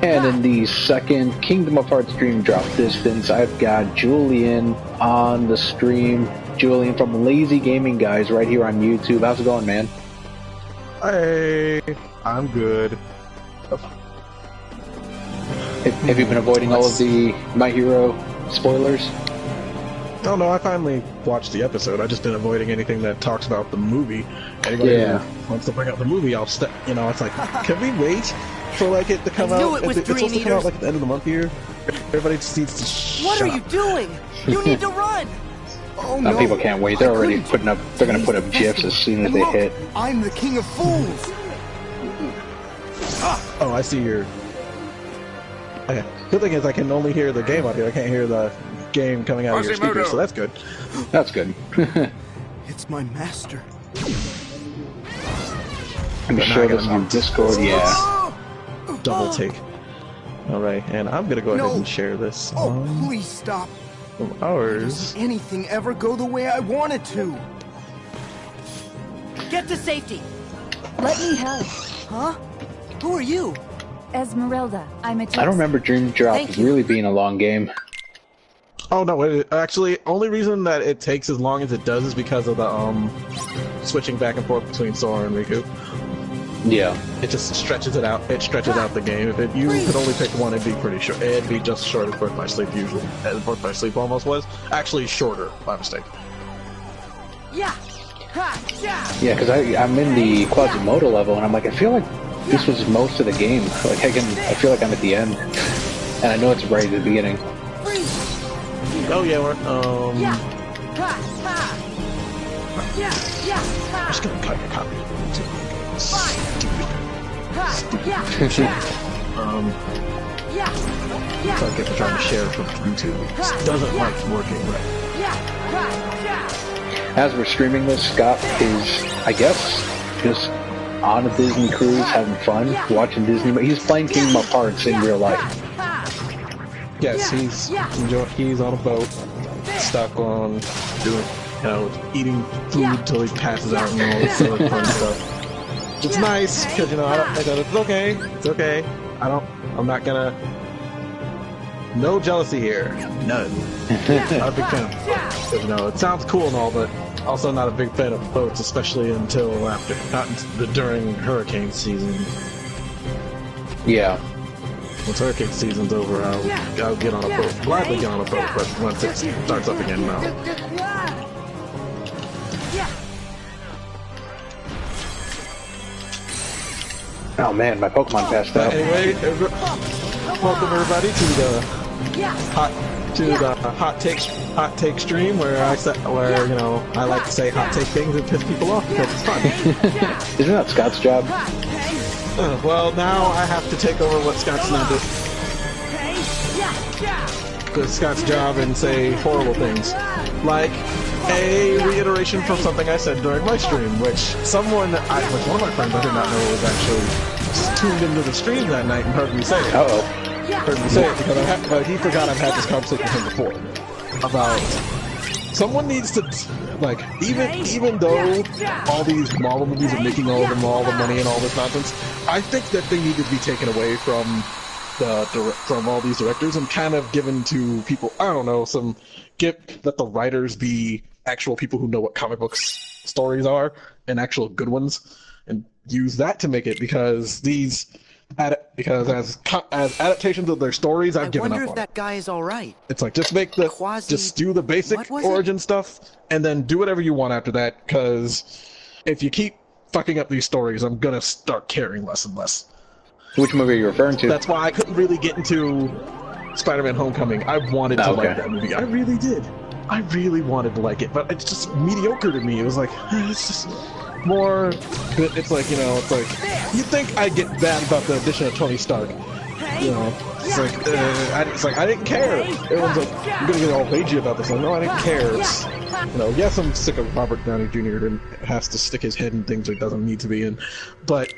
And in the second Kingdom of Hearts Dream Drop Distance, I've got Julian on the stream. Julian from LazyGamingGuys right here on YouTube. How's it going, man? Hey, I'm good. Have you been avoiding all of the My Hero spoilers? Oh no, I finally watched the episode. I just been avoiding anything that talks about the movie. Anybody who wants to bring up the movie, I'll you know, it's like, can we wait for like it to come out? It's supposed to come out like at the end of the month here. Everybody just needs to shut What are you doing? You need to run! Oh no! People can't wait. They're already putting up. They're gonna put up GIFs as soon as they hit. I'm the king of fools. Oh, I see your. Okay. Good thing is I can only hear the game audio. I can't hear the game coming out of your speakers, so that's good. That's good. It's my master. I'm sure this on Discord. Yeah. Double take. All right, and I'm gonna go ahead and share this. Oh, please stop. From ours. Anything ever go the way I want it to? Get to safety. Let me help. Huh? Who are you? Esmeralda. I'm a. I don't remember Dream Drop really being a long game. Oh no! Actually, only reason that it takes as long as it does is because of the switching back and forth between Sora and Riku. Yeah. It just stretches it out. It stretches out the game. If you could only pick one, it'd be pretty short. It'd be just short as Birth by Sleep usually. As Birth by Sleep almost was. Actually, shorter by mistake. Yeah. Yeah, because I'm in the Quasimodo level, and I'm like, I feel like this was most of the game. Like I feel like I'm at the end, and I know it's right at the beginning. Oh yeah, we're I'm just gonna cut your copy. Stupid. So I get to try to share it from YouTube. It doesn't like working right. As we're streaming this, Scott is, I guess, just on a Disney cruise, having fun, watching Disney. But he's playing Kingdom of Hearts in real life. Yes, he's on a boat, stuck on doing, eating food till he passes out and all this other fun stuff. It's nice because it's okay. It's okay. I'm not gonna. No jealousy here. None. Not a big fan of boats. Because, it sounds cool and all, but also not a big fan of boats, especially until after, during hurricane season. Yeah. Once hurricane season's over, I'll get on a boat. Gladly get on a boat, but once it starts up again, no. Oh man, my Pokemon passed out. Anyway, welcome everybody to the hot take stream where I like to say hot take things and piss people off because it's fun. Isn't that Scott's job? Well, now I have to take over what Scott's not doing. Scott's job and say horrible things, like a reiteration from something I said during my stream, which one of my friends I did not know was actually tuned into the stream that night and heard me say it. Heard me say it because he forgot I've had this conversation with him before about someone needs to even though all these Marvel movies are making all the money and all this nonsense, I think that they need to be taken away from all these directors and kind of given to people. I don't know, let the writers be actual people who know what comic books stories are and actual good ones, and use that to make it, because as adaptations of their stories, I've given up on. I wonder if that guy is all right. It's like just do the basic origin stuff and then do whatever you want after that, because if you keep fucking up these stories, I'm gonna start caring less and less. Which movie are you referring to? That's why I couldn't really get into Spider-Man Homecoming. I wanted to like that movie. I really did. I really wanted to like it, but it's just mediocre to me. It was like, it's just more. It's like, you'd think I'd get bad about the addition of Tony Stark. It's like I didn't care. Everyone's like, you're gonna get all ragey about this. Like, no, I didn't care. It's, yes, I'm sick of Robert Downey Jr. and has to stick his head in things he doesn't need to be in, but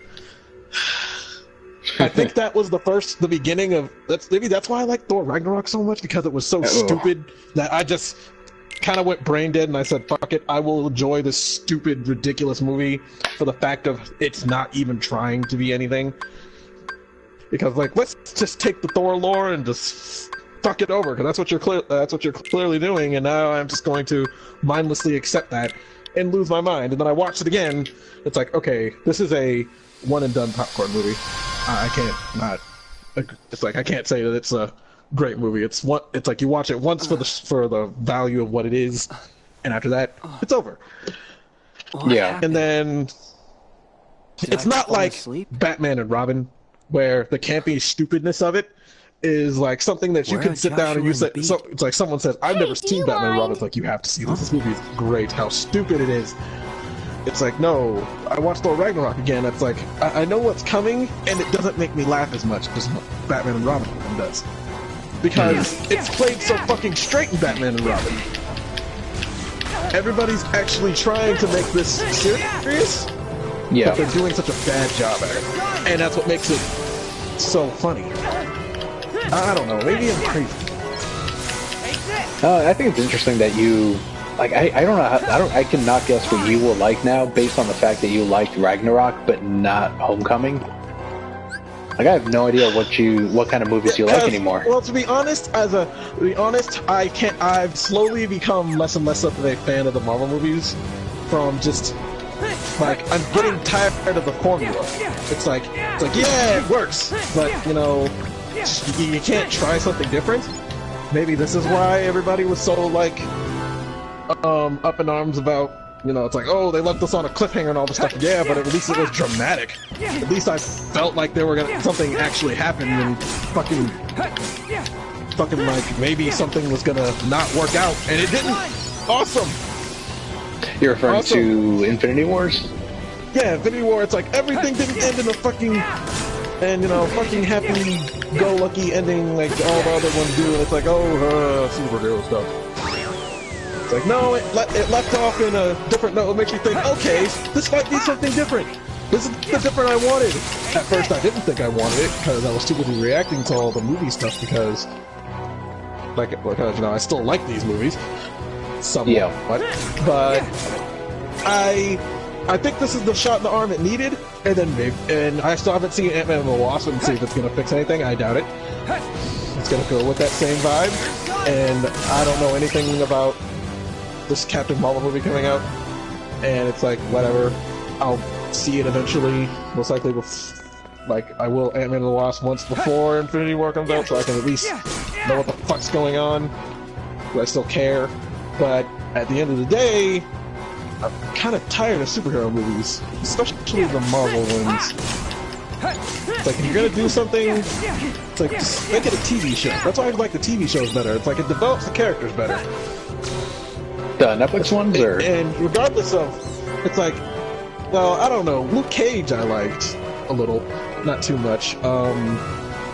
I think that was the beginning of maybe that's why I like Thor Ragnarok so much, because it was so stupid that I just kind of went brain dead and I said, fuck it, I will enjoy this stupid, ridiculous movie for the fact of it's not even trying to be anything. Because like, let's just take the Thor lore and just fuck it over, because that's what you're clearly doing, and now I'm just going to mindlessly accept that and lose my mind. And then I watched it again. It's like, okay, this is a one and done popcorn movie. I can't not. It's like I can't say that it's a great movie. It's like you watch it once for the value of what it is, and after that, it's over. Yeah. And then it's not like Batman and Robin, where the campy stupidness of it is like something that you can sit down and you say. So it's like someone says, "I've never seen Batman and Robin." It's like, you have to see this. This movie is great. How stupid it is. It's like, no, I watched Thor Ragnarok again. It's like, I know what's coming, and it doesn't make me laugh as much as Batman and Robin does. Because it's played so fucking straight in Batman and Robin. Everybody's actually trying to make this serious, but they're doing such a bad job at it. And that's what makes it so funny. I don't know, maybe I'm crazy. I think it's interesting that you... Like, I don't know, I cannot guess what you will like now based on the fact that you liked Ragnarok but not Homecoming. Like, I have no idea what kind of movies you like anymore. Well, to be honest, I've slowly become less and less of a fan of the Marvel movies. From just, like, I'm getting tired of the formula. It's like, yeah, it works, but, you know, you can't try something different. Maybe this is why everybody was so, like, up in arms about, you know, it's like, oh, they left us on a cliffhanger and all this stuff. Yeah, but at least it was dramatic. At least I felt like there were something actually happened, and fucking like maybe something was gonna not work out, and it didn't. Awesome. You're referring to Infinity Wars? Yeah, Infinity War. It's like everything didn't end in a fucking fucking happy-go-lucky ending like all the other ones do, and it's like, oh, superhero stuff. It's like, no, it left off in a different note. It makes you think, okay, this might be something different. This is the different I wanted. At first, I didn't think I wanted it because I was too busy reacting to all the movie stuff because you know, I still like these movies somewhat. But I think this is the shot in the arm it needed, and I still haven't seen Ant-Man and the Wasp and see if it's gonna fix anything. I doubt it. It's gonna go with that same vibe, and I don't know anything about this Captain Marvel movie coming out, and it's like, whatever, I'll see it eventually, most likely like I will Ant-Man and the Wasp once before Infinity War comes out, so I can at least know what the fuck's going on. Do I still care? But at the end of the day, I'm kind of tired of superhero movies, especially the Marvel ones. It's like, if you're gonna do something, it's like, just make it a TV show. That's why I like the TV shows better. It's like, it develops the characters better. The Netflix ones, or? And regardless of, it's like, well, I don't know. Luke Cage I liked a little, not too much.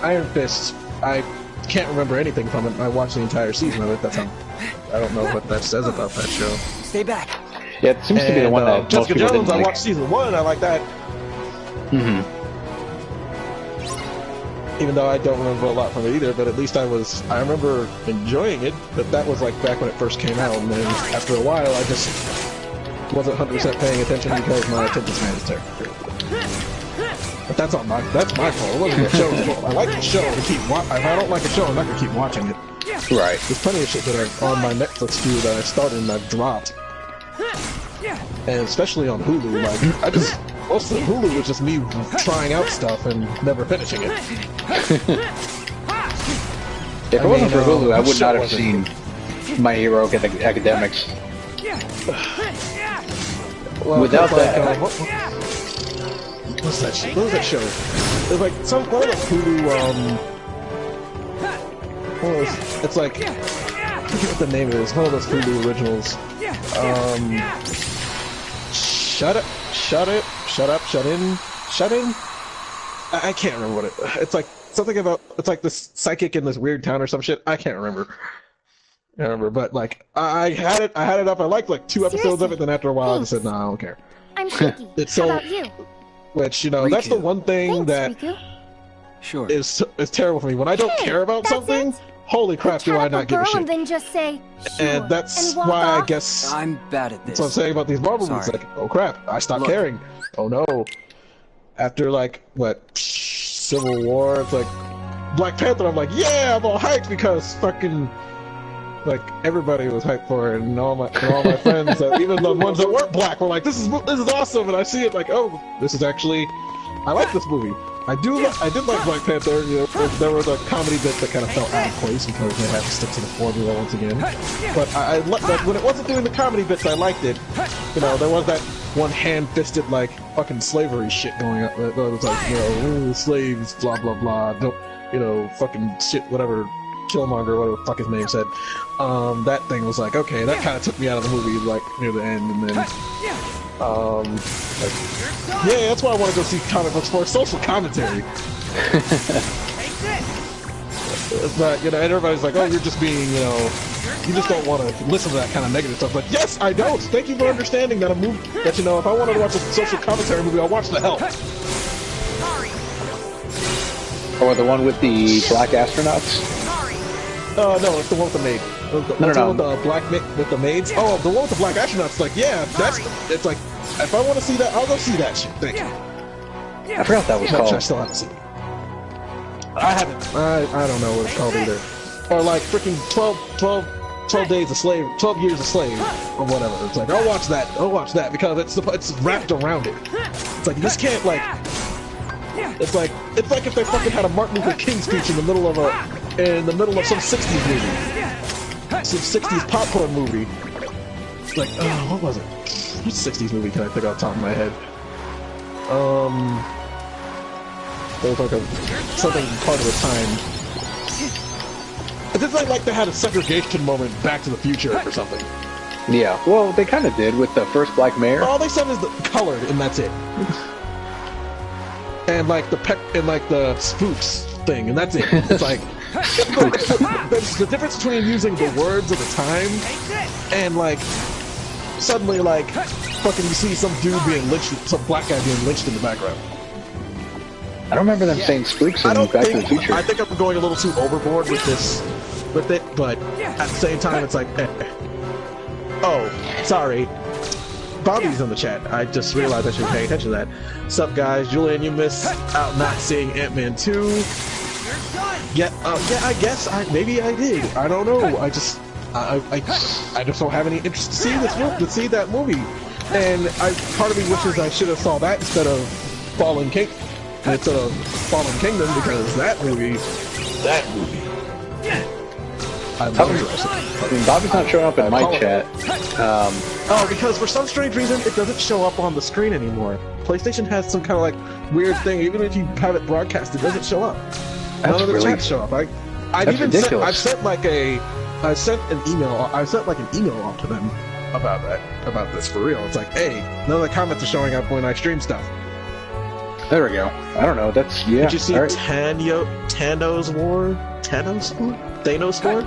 Iron Fist, I can't remember anything from it. I watched the entire season of it. That's how, I don't know what that says about that show. Stay back. Yeah, it seems to be the one that Jessica most people Jones, didn't like. I watched season 1, I like that. Even though I don't remember a lot from it either, but at least I remember enjoying it, but that was like back when it first came out, and then after a while I just wasn't 100% paying attention because my attention span is terrible. But that's my fault. It wasn't the show's fault. I like the show to keep if I don't like a show, I'm not gonna keep watching it. Right. There's plenty of shit that are on my Netflix queue that I started and I've dropped. And especially on Hulu, like, most of Hulu was just me trying out stuff and never finishing it. If it wasn't for Hulu, I would not have seen My Hero Academics. Well, without that... Like, what's that show? What was that show? It was like one of those Hulu, it's like, I forget what the name of it is. One of those Hulu originals. Shut in? I can't remember what it's like something about, it's like this psychic in this weird town or some shit. I can't remember. But like, I had it up, I liked like 2 episodes of it, then after a while I just said, no, I don't care. I'm shaky. It's How so, about you? which, you know, that's the one thing Thanks, that Sure. is terrible for me. When I don't care about something, holy crap, do I not give a shit. And then just say, sure, And that's and walk why I off. guess I'm bad at this. that's what I'm saying about these Marvel movies. Like, oh crap, I stopped caring. Oh no. After like, what, Civil War. It's like Black Panther. I'm like, yeah, I'm all hyped because fucking like everybody was hyped for it, and all my friends, even the ones that weren't black, were like, this is awesome. And I see it like, oh, this is actually, I like this movie. I did like Black Panther. You know, there were the comedy bits that kind of felt out of place because they had to stick to the formula once again. But like, when it wasn't doing the comedy bits, I liked it. You know, there was that one hand-fisted like fucking slavery shit going on. That was like, you know, slaves, blah blah blah. Don't, you know, fucking shit, whatever. Killmonger, whatever the fuck his name said. That thing was like, okay, that kind of took me out of the movie like near the end, and then like, yeah, that's why I want to go see comic books for social commentary. But you know, and everybody's like, oh, you're just being, you know, you just don't want to listen to that kind of negative stuff. But yes, I don't. Thank you for understanding that a movie that, you know, if I wanted to watch a social commentary movie, I'll watch The Help. Or the one with the black astronauts. No, it's the one with the maid. The one with the black with the maids. Oh, the one with the black astronauts. Like, yeah, it's like, if I want to see that, I'll go see that shit. Thank you. I forgot what that was called. I still haven't seen it. I haven't. I don't know what it's called either. Or like freaking 12 days a slave, 12 years a slave, or whatever. It's like, I'll watch that because it's wrapped around it. It's like, this can't like. It's like if they fucking had a Martin Luther King speech in the middle of some 60s movie. Some 60s popcorn movie. Like, what was it? Which 60s movie can I think off the top of my head? There was like something part of the time. It's like they had a segregation moment Back to the Future or something. Yeah, well, they kind of did with the first Black Mayor. All they said is colored, and that's it. And like the spooks thing, and that's it. It's like there's the difference between using the words of the time and like suddenly like fucking you see some dude being lynched, some black guy being lynched in the background. I don't remember them saying spooks in Back to the Future. I think I'm going a little too overboard with it, but at the same time it's like, oh, sorry. Bobby's in the chat. I just realized I should pay attention to that. Sup, guys? Julian, you missed out not seeing Ant-Man 2. Yeah, I guess maybe I did. I don't know. I just don't have any interest to see that movie. And part of me wishes I should have saw that instead of Fallen Kingdom, because that movie. Bobby's not showing up in my chat. Because for some strange reason it doesn't show up on the screen anymore. PlayStation has some kind of like weird thing. Even if you have it broadcast, it doesn't show up. None of the chats show up. I sent an email off to them about this for real. It's like, hey, none of the comments are showing up when I stream stuff. There we go. I don't know. That's yeah. Did you see Thanos War? Thanos War?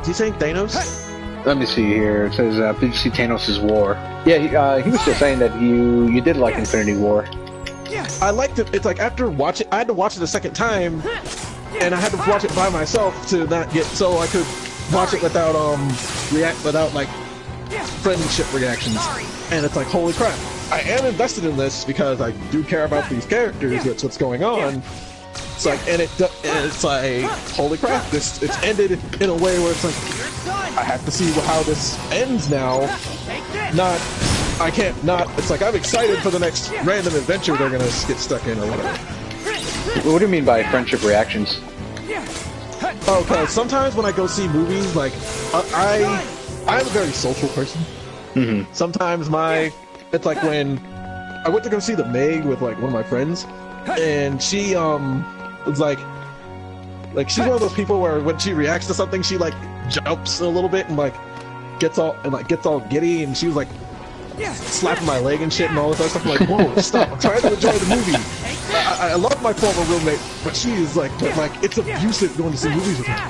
Is he saying Thanos? Let me see here. It says, did you see Thanos' War? Yeah, he was just saying that you did like Infinity War. I liked it. It's like after watching, I had to watch it a second time, and I had to watch it by myself to not get, so I could watch it without like friendship reactions. And it's like, holy crap! I am invested in this because I do care about these characters. That's what's going on. It's like, and it's like, holy crap! It's ended in a way where it's like, I have to see how this ends now. I can't not. It's like I'm excited for the next random adventure they're gonna get stuck in or whatever. What do you mean by friendship reactions? Okay, sometimes when I go see movies, like I'm a very social person. Mm-hmm. Sometimes it's like when I went to go see The Meg with like one of my friends, and she was like she's one of those people where when she reacts to something, she like jumps a little bit and like gets all giddy, and she was like slapping my leg and shit and all this other stuff. I'm like, whoa, stop! I'm trying to enjoy the movie. I love my former roommate, but she is like, it's abusive going to see movies with her.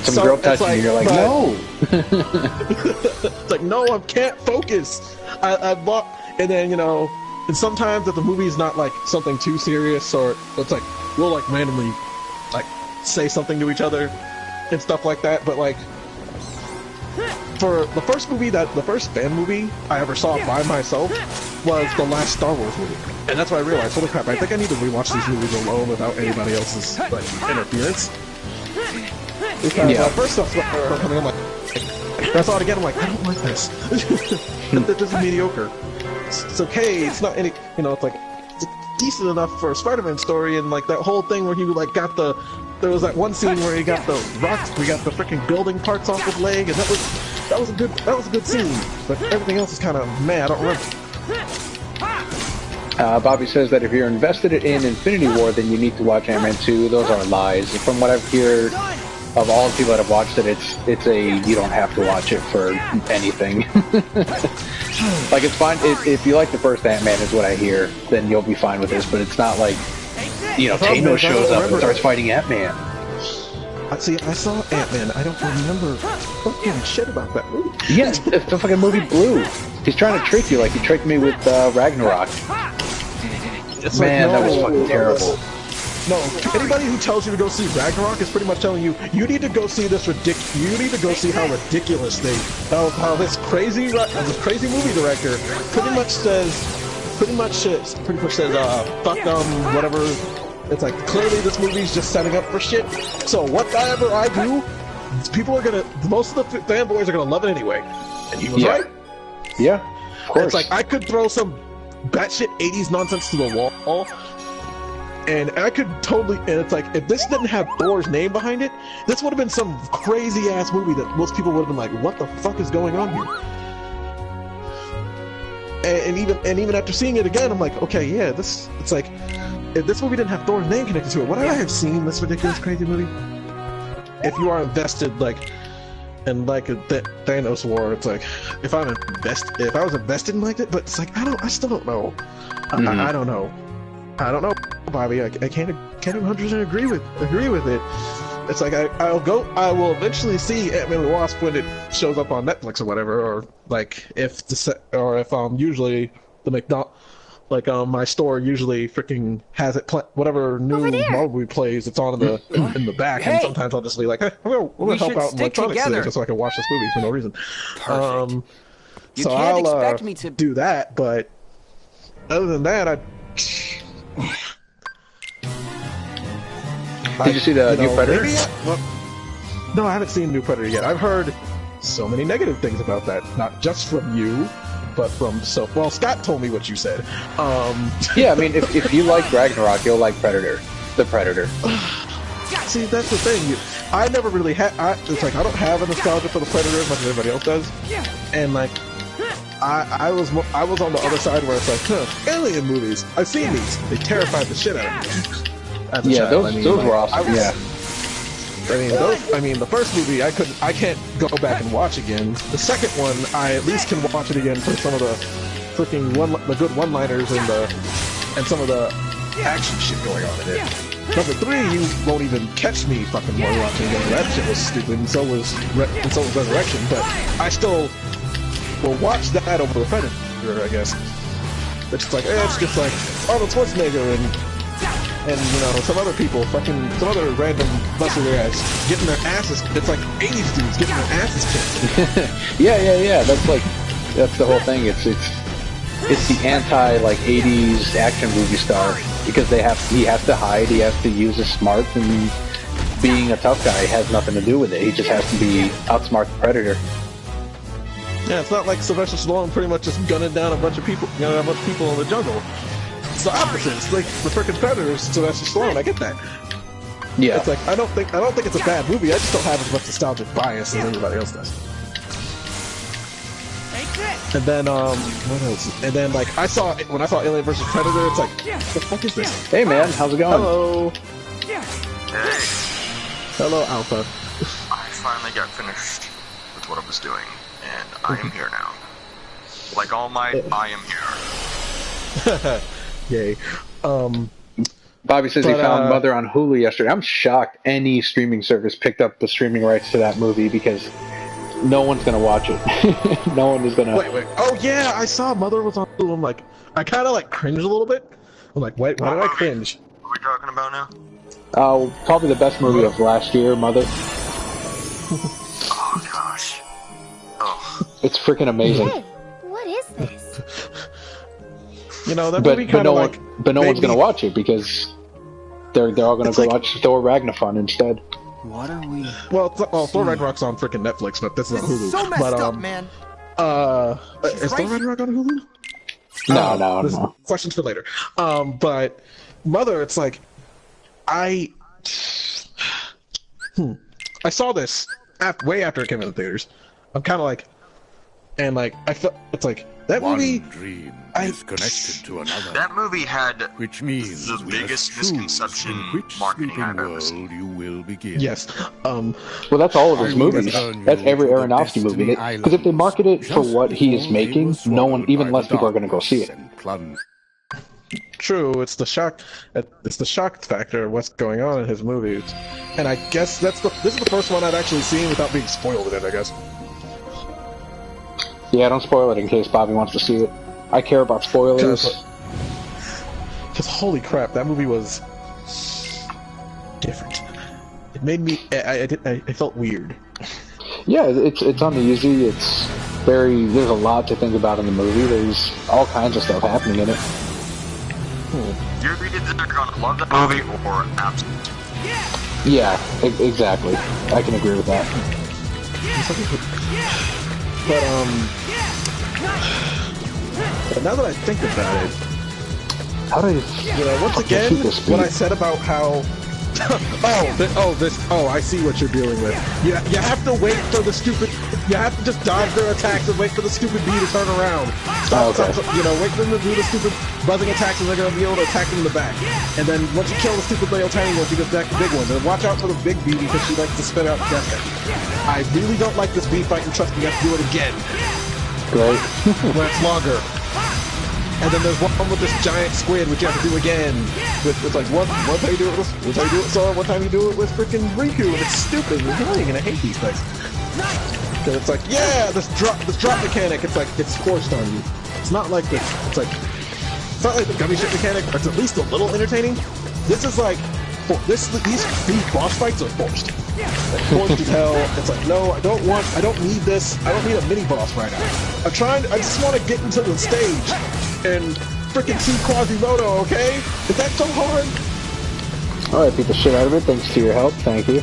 Some girl touching you, you're like, no. It's like, no, I can't focus. And then, you know, and sometimes if the movie is not like something too serious, or it's like we'll like randomly like say something to each other and stuff like that. But like, for the first fan movie I ever saw by myself was the last Star Wars movie, and that's when I realized, holy crap, I think I need to rewatch these movies alone without anybody else's like interference. Because when I first saw coming, I'm like, I saw it again, I'm like, I don't like this. This is mediocre. It's okay. It's not any, it's like it's decent enough for a Spider-Man story, and like that whole thing where he like got the. There was that one scene where he got the rocks, we got the freaking building parts off his leg, and that was a good scene. But everything else is kind of meh. I don't remember. Bobby says that if you're invested in Infinity War, then you need to watch Ant-Man 2. Those are lies. From what I've heard of all the people that have watched it, it's a you don't have to watch it for anything. Like, it's fine if you like the first Ant-Man, is what I hear, then you'll be fine with this. But it's not like, Thanos shows up and starts fighting Ant-Man. See, I saw Ant-Man. I don't remember fucking shit about that movie. Yeah, the fucking movie blew. He's trying to trick you like he tricked me with Ragnarok. Man, that was fucking terrible. No, anybody who tells you to go see Ragnarok is pretty much telling you, you need to go see this you need to go see how ridiculous how this crazy movie director pretty much says, fuck whatever. It's like, clearly this movie's just setting up for shit. So whatever I do, most of the fanboys are gonna love it anyway. And he was right. Yeah, of course. It's like, I could throw some batshit 80s nonsense to the wall, and I could totally, and it's like, if this didn't have Thor's name behind it, this would have been some crazy ass movie that most people would have been like, what the fuck is going on here? And even after seeing it again, I'm like, okay, yeah, it's like, if this movie didn't have Thor's name connected to it, would I have seen this ridiculous, crazy movie? If you are invested, like, in like a Thanos war, it's like, if I was invested in like it, but it's like, I still don't know. I don't know, Bobby. I can't 100% agree with it. It's like, I will eventually see Ant-Man and the Wasp when it shows up on Netflix or whatever, or like if usually the my store usually freaking has it whatever new Marvel movie plays, it's on in the back, and sometimes I'll just be like, hey, I'm gonna help out in electronics today just so I can watch this movie for no reason. Perfect. So I'll expect me to do that, but other than that, Did you see the new Predator? No, I haven't seen New Predator yet. I've heard so many negative things about that, not just from you, but from Scott told me what you said. Yeah, I mean, if you like Ragnarok, you'll like Predator. The Predator. See, that's the thing. I never really had. It's like, I don't have a nostalgia for the Predator as much as everybody else does, and like, I was on the other side where it's like, alien movies. I've seen these. They terrified the shit out of me. Yeah, those were awesome. I mean, the first movie I can't go back and watch again. The second one, I at least can watch it again for some of the freaking the good one-liners and some of the action shit going on in it. Number 3, you won't even catch me fucking watching it. That shit was stupid, and so was Resurrection. But I still will watch that over the Predator, I guess. It's just like, it's just like Arnold Schwarzenegger and some other people, some other random muscular guys getting their asses. It's like 80s dudes getting their asses kicked. yeah. That's the whole thing. It's the anti 80s action movie star, because he has to hide, he has to use his smarts, and being a tough guy has nothing to do with it. He just has to be outsmart the Predator. Yeah, it's not like Sylvester Stallone pretty much just gunning down a bunch of people in the jungle. It's the opposite. It's like the freaking Predators, Sylvester Stallone. I get that. Yeah. It's like, I don't think it's a bad movie. I just don't have as much nostalgic bias as everybody else does. And then what else? And then when I saw Alien vs Predator, it's like, what the fuck is this? Hey man, how's it going? Hello. Hey. Hello, Alpha. I finally got finished with what I was doing, and I am here now. Like All Might, I am here. Yay. Bobby says he found Mother on Hulu yesterday. I'm shocked any streaming service picked up the streaming rights to that movie, because no one's gonna watch it. No one is gonna. Wait. Oh yeah, I saw Mother was on Hulu. I'm like, I kind of cringed a little bit. I'm like, wait, why did I cringe? What are we talking about now? Probably the best movie of last year, Mother. Oh gosh. Oh It's freaking amazing. Hey, what is this? You know, that But movie kind of like... no one's gonna watch it because they're all gonna go watch Thor Ragnarok instead. What are we? Well, Thor Ragnarok's on freaking Netflix, but this is on Hulu. So messed up, man. Is Thor Ragnarok on Hulu? No. Questions for later. But Mother, it's like I saw this way after it came in the theaters. I'm kind of like, and like I felt it's like that movie. One dream is connected to another. That movie had which means the biggest misconception which marketing I've ever world seen. you will begin. Yes. Well, that's all of his movies. That's every Aronofsky movie. Because if they market it for what he is making, no one, even less people are going to go see it. True, it's the shock. It's the shock factor of what's going on in his movies, and I guess this is the first one I've actually seen without being spoiled in it. I guess. Yeah, don't spoil it in case Bobby wants to see it. I care about spoilers. Because holy crap, that movie was different. It made me. I felt weird. Yeah, it's uneasy. It's very. There's a lot to think about in the movie. There's all kinds of stuff happening in it. You're either gonna love the movie or absolutely. Yeah, exactly. I can agree with that. But now that I think about it, How did once again, what I said about how I see what you're dealing with. You have to wait for the stupid. You have to just dodge their attacks and wait for the stupid bee to turn around. Stop, wait for them to do the stupid buzzing attacks, and they're gonna be able to attack them in the back. And then once you kill the stupid little tiny ones, you get back the big ones. And watch out for the big bee because she likes to spit out death. I really don't like this bee fight, and trust me, you have to do it again. Great. When it's longer. And then there's one with this giant squid, which you have to do again. It's like one time you do it with Sora, one time you do it with freaking Riku, and it's stupid and annoying, and I hate these things. Because it's like, yeah, this drop mechanic. It's like it's forced on you. It's not like this. It's not like the gummy ship mechanic. But it's at least a little entertaining. This is like these boss fights are forced. Like, forced as hell. It's like, no, I don't need this. I don't need a mini boss right now. I just want to get into the stage and freaking see Quasimodo, okay? Is that so hard? Alright, beat the shit out of it. Thanks to your help. Thank you.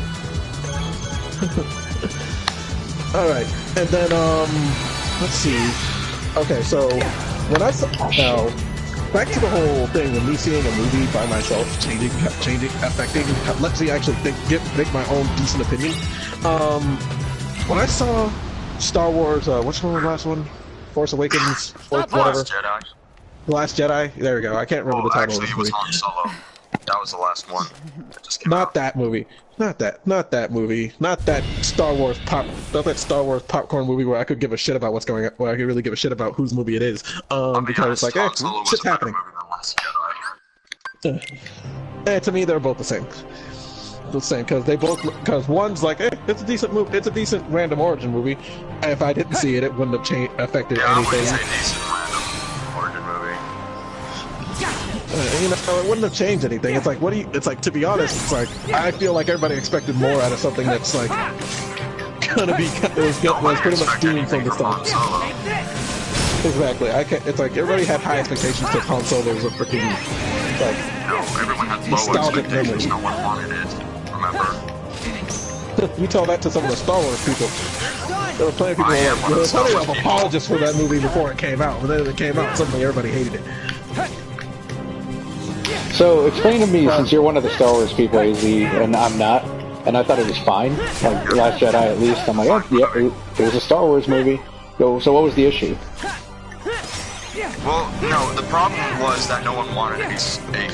Alright, and then, let's see. Okay, so, when I saw... Now, back to the whole thing of me seeing a movie by myself, changing, affecting, lets me actually make my own decent opinion. When I saw Star Wars, which one was the last one? Force Awakens? Whatever. Last Jedi. The Last Jedi? There we go. I can't remember the title of this movie. Actually, it was Han Solo. That was the last one that just came Not out. that movie. Not that movie. Not that Star Wars popcorn movie where I could give a shit about what's going on, where I could really give a shit about whose movie it is. Because it's like, Han Solo was shit's a better happening. movie than Last Jedi. To me, they're both the same. The same, because one's like, it's a decent movie, it's a decent random origin movie. If I didn't see it, it wouldn't have affected Yeah, I anything. wouldn't say decent random origin movie. It wouldn't have changed anything. It's like, to be honest, it's like, I feel like everybody expected more out of something that's like, was pretty much doomed from the start. Exactly. It's like, everybody had high expectations that Han Solo was a freaking, like, No, everyone had low nostalgic expectations. memory. No one wanted it. Remember? You tell that to some of the Star Wars people. There were plenty of people there were plenty of apologists for that movie before it came out. But then it came out, suddenly everybody hated it. So, explain to me, since you're one of the Star Wars people, AZ, and I'm not, and I thought it was fine, like Last Jedi at least, I'm like, oh, yeah, it was a Star Wars movie. So what was the issue? Well, no, the problem was that no one wanted a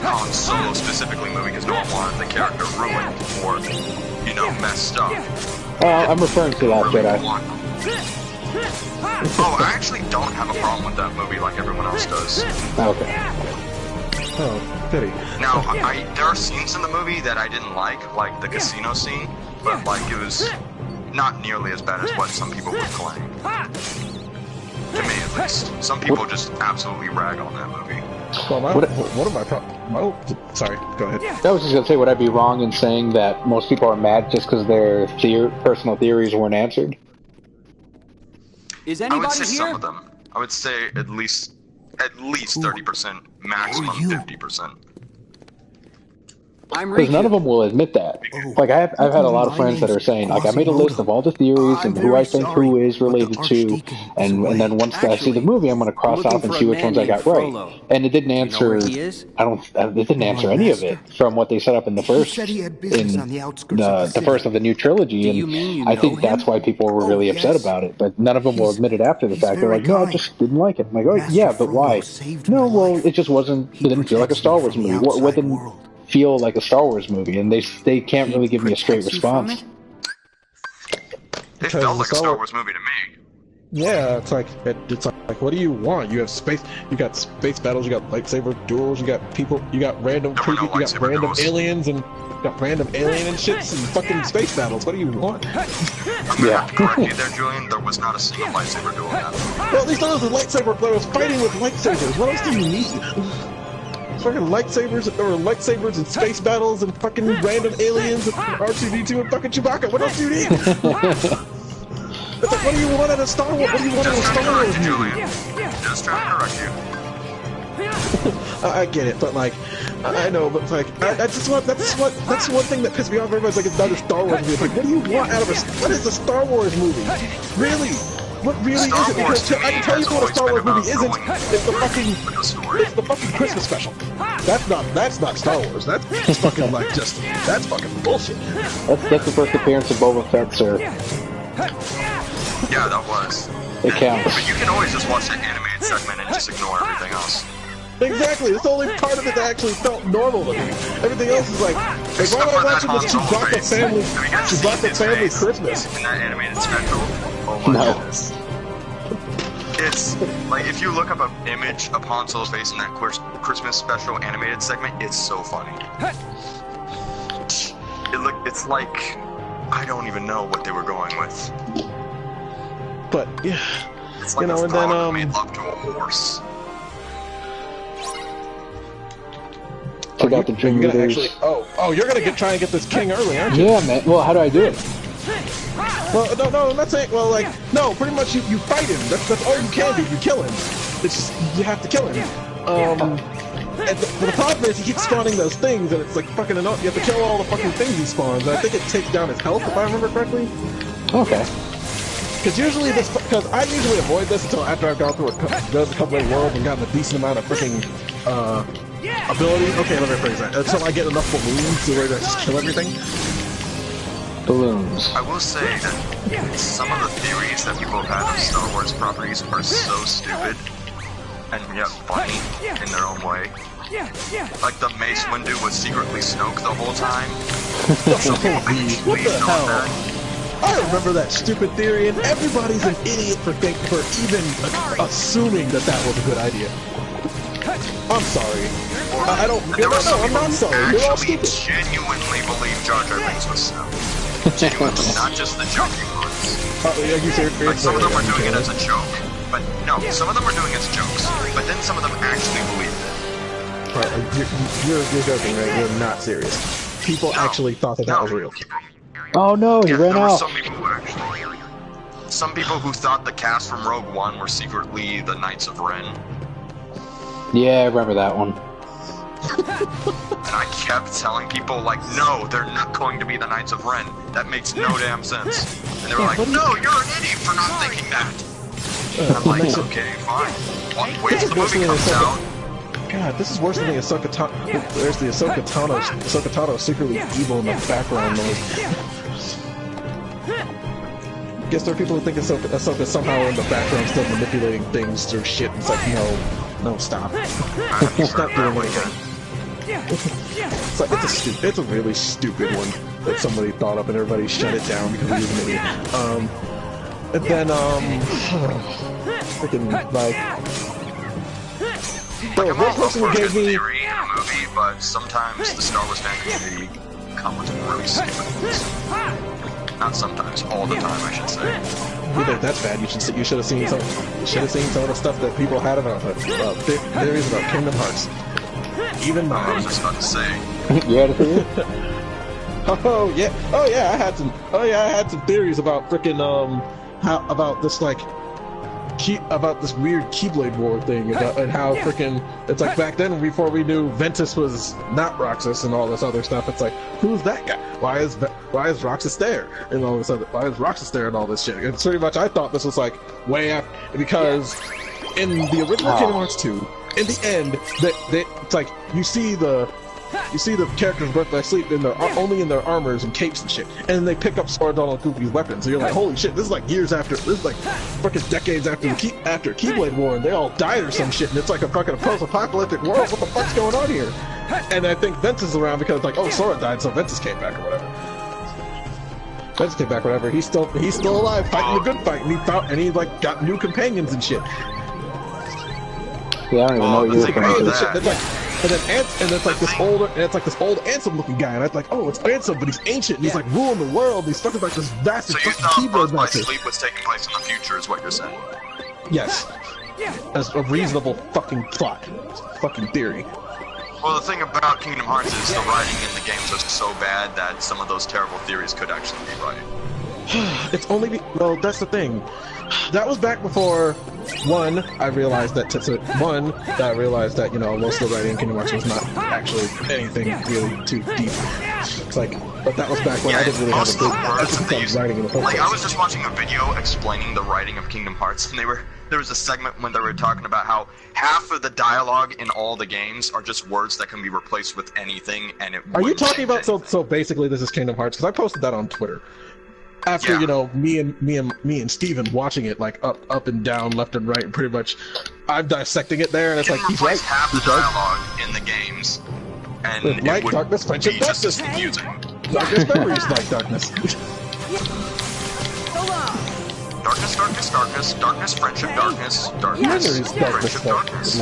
Han Solo specifically movie because no one wanted the character ruined or, messed up. I'm referring to Last Jedi. Oh, I actually don't have a problem with that movie like everyone else does. Okay. Oh, pity. Now, there are scenes in the movie that I didn't like the casino scene, but it was not nearly as bad as what some people would claim. To me, at least. Some people just absolutely rag on that movie. Well, one of my sorry, go ahead. I was just gonna say, would I be wrong in saying that most people are mad just because their personal theories weren't answered? Is I would anybody say here? some of them. I would say at least 30%, maximum 50%. I'm Because none of Riku. them will admit that. Oh, Like I've had a lot of friends that are saying, like, I made a list of all the theories and who I think who is related to, and then once I see the movie, I'm going to cross Looking off and for see a which man ones I named got right. Frollo. And it didn't You know where answer. he is? It didn't answer any of it from what they set up in the first, said he had business on the outskirts of the the city. first of the new trilogy. Do And you mean you I know think him? that's why people were really upset yes. about it. But none of them will admit it after the fact. They're very like, no, I kind. just didn't like it. I'm like, oh Master yeah, but why? Frollo saved No, my well, life. it just wasn't. It didn't feel like a protects Star me Wars from the movie. What outside didn't world. feel like a Star Wars movie? And they can't really give me a straight Protects you from response. it? It Because felt the like a Star Star Wars- Wars movie to me. Yeah, it's like what do you want? You have space, you got space battles, you got lightsaber duels, you got people, you got random There were no creepy, you got lightsaber random duels. aliens and you got random alien and shits and fucking space battles. What do you want? I'm gonna have to correct you there, Julian. There was not a single lightsaber duel in that movie. Well, at least there was a lightsaber players fighting with lightsabers. What else do you need? Fucking lightsabers and space battles and fucking random aliens and R2-D2 and fucking Chewbacca. What else do you need? It's like, what do you want out of Star Wars? What do you want out of Just trying to Star Wars correct you, movie? Julian. Just trying to correct you. I get it, but like, I know, but like, I just want that's one thing that pissed me off. Everybody's like, it's not a Star Wars movie. It's like, what do you want out of what is a Star Wars movie? Really? What really Star is it? Wars Because to I me can tell you has what a Star Wars always movie been isn't. about It's the fucking Christmas special. That's not Star Wars. That's fucking like that's fucking bullshit. That's the first appearance of Boba Fett, sir. Yeah, that was. It counts. But you can always just watch that animated segment and just ignore everything else. Exactly. It's the only part of it that actually felt normal to me. Everything else is like why am I watching this Chewbacca family Christmas? In that animated special. Oh my No. goodness. It's like if you look up an image of Han Solo's face in that Christmas special animated segment, it's so funny. It's like I don't even know what they were going with. But yeah, It's like you know, a and then frog made love to a horse. Check out the you're Dream gonna Leaders. actually you're gonna try and get this king early, aren't you? Yeah, man. Well, how do I do it? Well, no, I'm not saying. Well, like, no, pretty much you fight him. That's all you can do. You kill him. It's just you have to kill him. But the problem is he keeps spawning those things, and it's like fucking annoying. You have to kill all the fucking things he spawns. And I think it takes down his health, if I remember correctly. Okay. Because I usually avoid this until after I've gone through a couple of worlds and gotten a decent amount of freaking ability. Okay, let me rephrase that. Until I get enough balloons to where I just kill everything. Balloons. I will say that some of the theories that people have had of Star Wars properties are so stupid and yet funny in their own way. Like the Mace Windu was secretly Snoke the whole time. Some people actually What the believed on hell? that. I remember that stupid theory, and everybody's an idiot for even assuming that was a good idea. I'm sorry. I don't. There were some I'm people not who sorry. You're all actually stupid. genuinely believe Jar Jar Binks was Snoke. Genuinely, not just the joking ones. Yeah, you serious? Like some of them were doing it as a joke, but no, some of them were doing it as jokes. But then some of them actually believed it. You're joking, right? You're not serious. People actually thought that was real. Oh no, he ran there were off. some people who actually. Some people who thought the cast from Rogue One were secretly the Knights of Ren. Yeah, I remember that one. And I kept telling people, like, no, they're not going to be the Knights of Ren. That makes no damn sense. And they were like, no, you're an idiot for not thinking that. And I'm like, okay, fine. Wait till the movie comes out. God, this is worse than the Ahsoka Tano. There's the Ahsoka Tano secretly evil in the background noise. Guess there are people who think Ahsoka somehow in the background still manipulating things or shit. It's like, no, stop. Stop doing anything. It's like, it's a really stupid one that somebody thought up and everybody shut it down because he was an idiot. And then, freaking, like, I'm one all person for a who good gave me... theory in a movie, but sometimes the Star Wars fan community come with really stupid ones. Not sometimes, all the time, I should say. That's bad. You should have seen some. You should have seen some of the stuff that people had about theories about Kingdom Hearts. Even mine. I was just about to say. You had a theory? Oh yeah, I had some theories about frickin' about this, like, this weird Keyblade War thing and how freaking it's like back then before we knew Ventus was not Roxas and all this other stuff. It's like, who's that guy? Why is Roxas there and all this other? Why is Roxas there and all this shit? And pretty much I thought this was like way after because in the original Kingdom Hearts 2, in the end, it's like you see the characters birth by sleep in their only in their armors and capes and shit, and then they pick up Sora, Donald, and Goofy's weapons. And you're like, holy shit! This is like years after. This is like fucking decades after after Keyblade War, and they all died or some shit. And it's like a fucking post-apocalyptic world. What the fuck's going on here? And I think Ventus is around because like, oh, Sora died, so Ventus came back or whatever. Ventus came back, whatever. He's still alive, fighting the good fight, and he like got new companions and shit. Yeah, I don't even know what you're referring to. And it's like this older, and it's like this old Ansem-looking guy, and I'm like, oh, it's Ansem, but he's ancient, and he's like ruling the world. And he's fucking like this massive fucking keyboard master. So you thought Sleep was taking place in the future, is what you're saying? Yes, as a reasonable fucking plot, fucking theory. Well, the thing about Kingdom Hearts is the writing in the games are so bad that some of those terrible theories could actually be right. It's only well, that's the thing. That was back before I realized that you know most of the writing in Kingdom Hearts was not actually anything really too deep. It's like, but that was back when I didn't really have a good writing in the whole. Like I was just watching a video explaining the writing of Kingdom Hearts, and there was a segment when they were talking about how half of the dialogue in all the games are just words that can be replaced with anything, and it. Are you talking about so basically this is Kingdom Hearts? Because I posted that on Twitter. After you know me and Steven watching it like up and down, left and right, and pretty much I'm dissecting it there, and it's like he's right. Half the dialogue in the games, and it light, would darkness, friendship, be just as darkness. confusing. Darkness, memories, light, darkness. Darkness, friendship, darkness, Memories, friendship, darkness.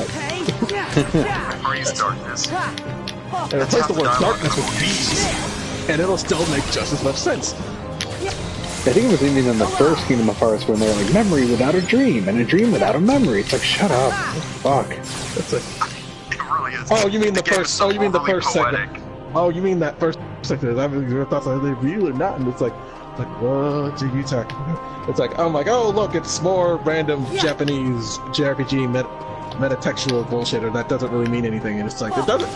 Memories, darkness. And replace the word darkness with bees, and it'll still make just as much sense. I think it was even in the first Kingdom of Hearts when they're like, memory without a dream, and a dream without a memory. It's like, shut up. Fuck. It's like, It really is. oh, you mean the first? So oh, you mean the first poetic. segment? Oh, you mean that first segment? I really thought are they real or not? And it's like what are you talking about? It's like I'm like, oh look, it's more random Japanese JRPG metatextual bullshit, or that doesn't really mean anything, and it's like it doesn't.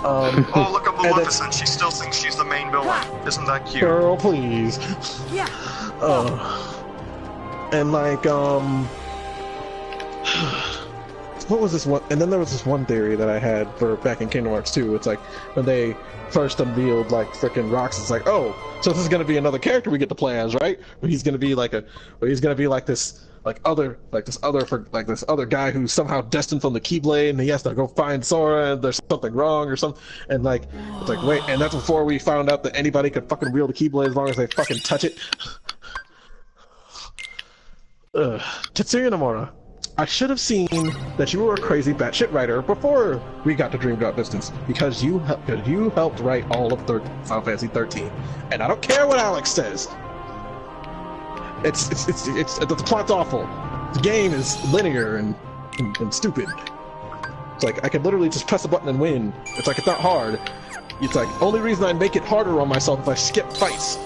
Oh, look at Maleficent. She still thinks she's the main villain. Isn't that cute? Girl, please. Yeah. And like, what was this one? And then there was this one theory that I had for back in Kingdom Hearts 2. It's like when they first unveiled like frickin' Rox. It's like, oh, so this is gonna be another character we get to play as, right? Where he's gonna be like this other guy who's somehow destined from the Keyblade, and he has to go find Sora, and there's something wrong or something, and like it's like wait, and that's before we found out that anybody could fucking wield the Keyblade as long as they fucking touch it. Tetsuya Nomura, I should have seen that you were a crazy batshit writer before we got to Dream Drop Distance, because you helped write all of Final Fantasy 13, and I don't care what Alex says. It's the plot's awful. The game is linear and stupid. It's like I could literally just press a button and win. It's like it's not hard. It's like only reason I make it harder on myself if I skip fights.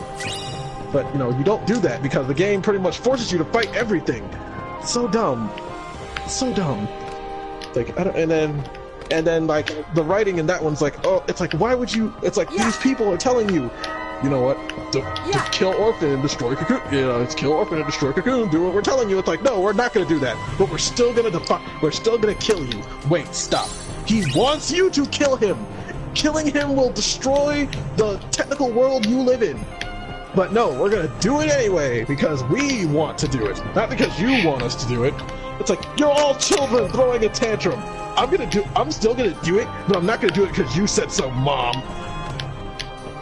But you know you don't do that because the game pretty much forces you to fight everything. It's so dumb. It's so dumb. It's like I don't, and then like the writing in that one's like, oh, it's like why would you? It's like these people are telling you. You know what? To kill Orphan and destroy Cocoon. You know, it's kill Orphan and destroy Cocoon. Do what we're telling you. It's like, no, we're not going to do that. But we're still going to we're still going to kill you. Wait, stop. He wants you to kill him. Killing him will destroy the technical world you live in. But no, we're going to do it anyway because we want to do it, not because you want us to do it. It's like you're all children throwing a tantrum. I'm still going to do it, but I'm not going to do it because you said so, Mom.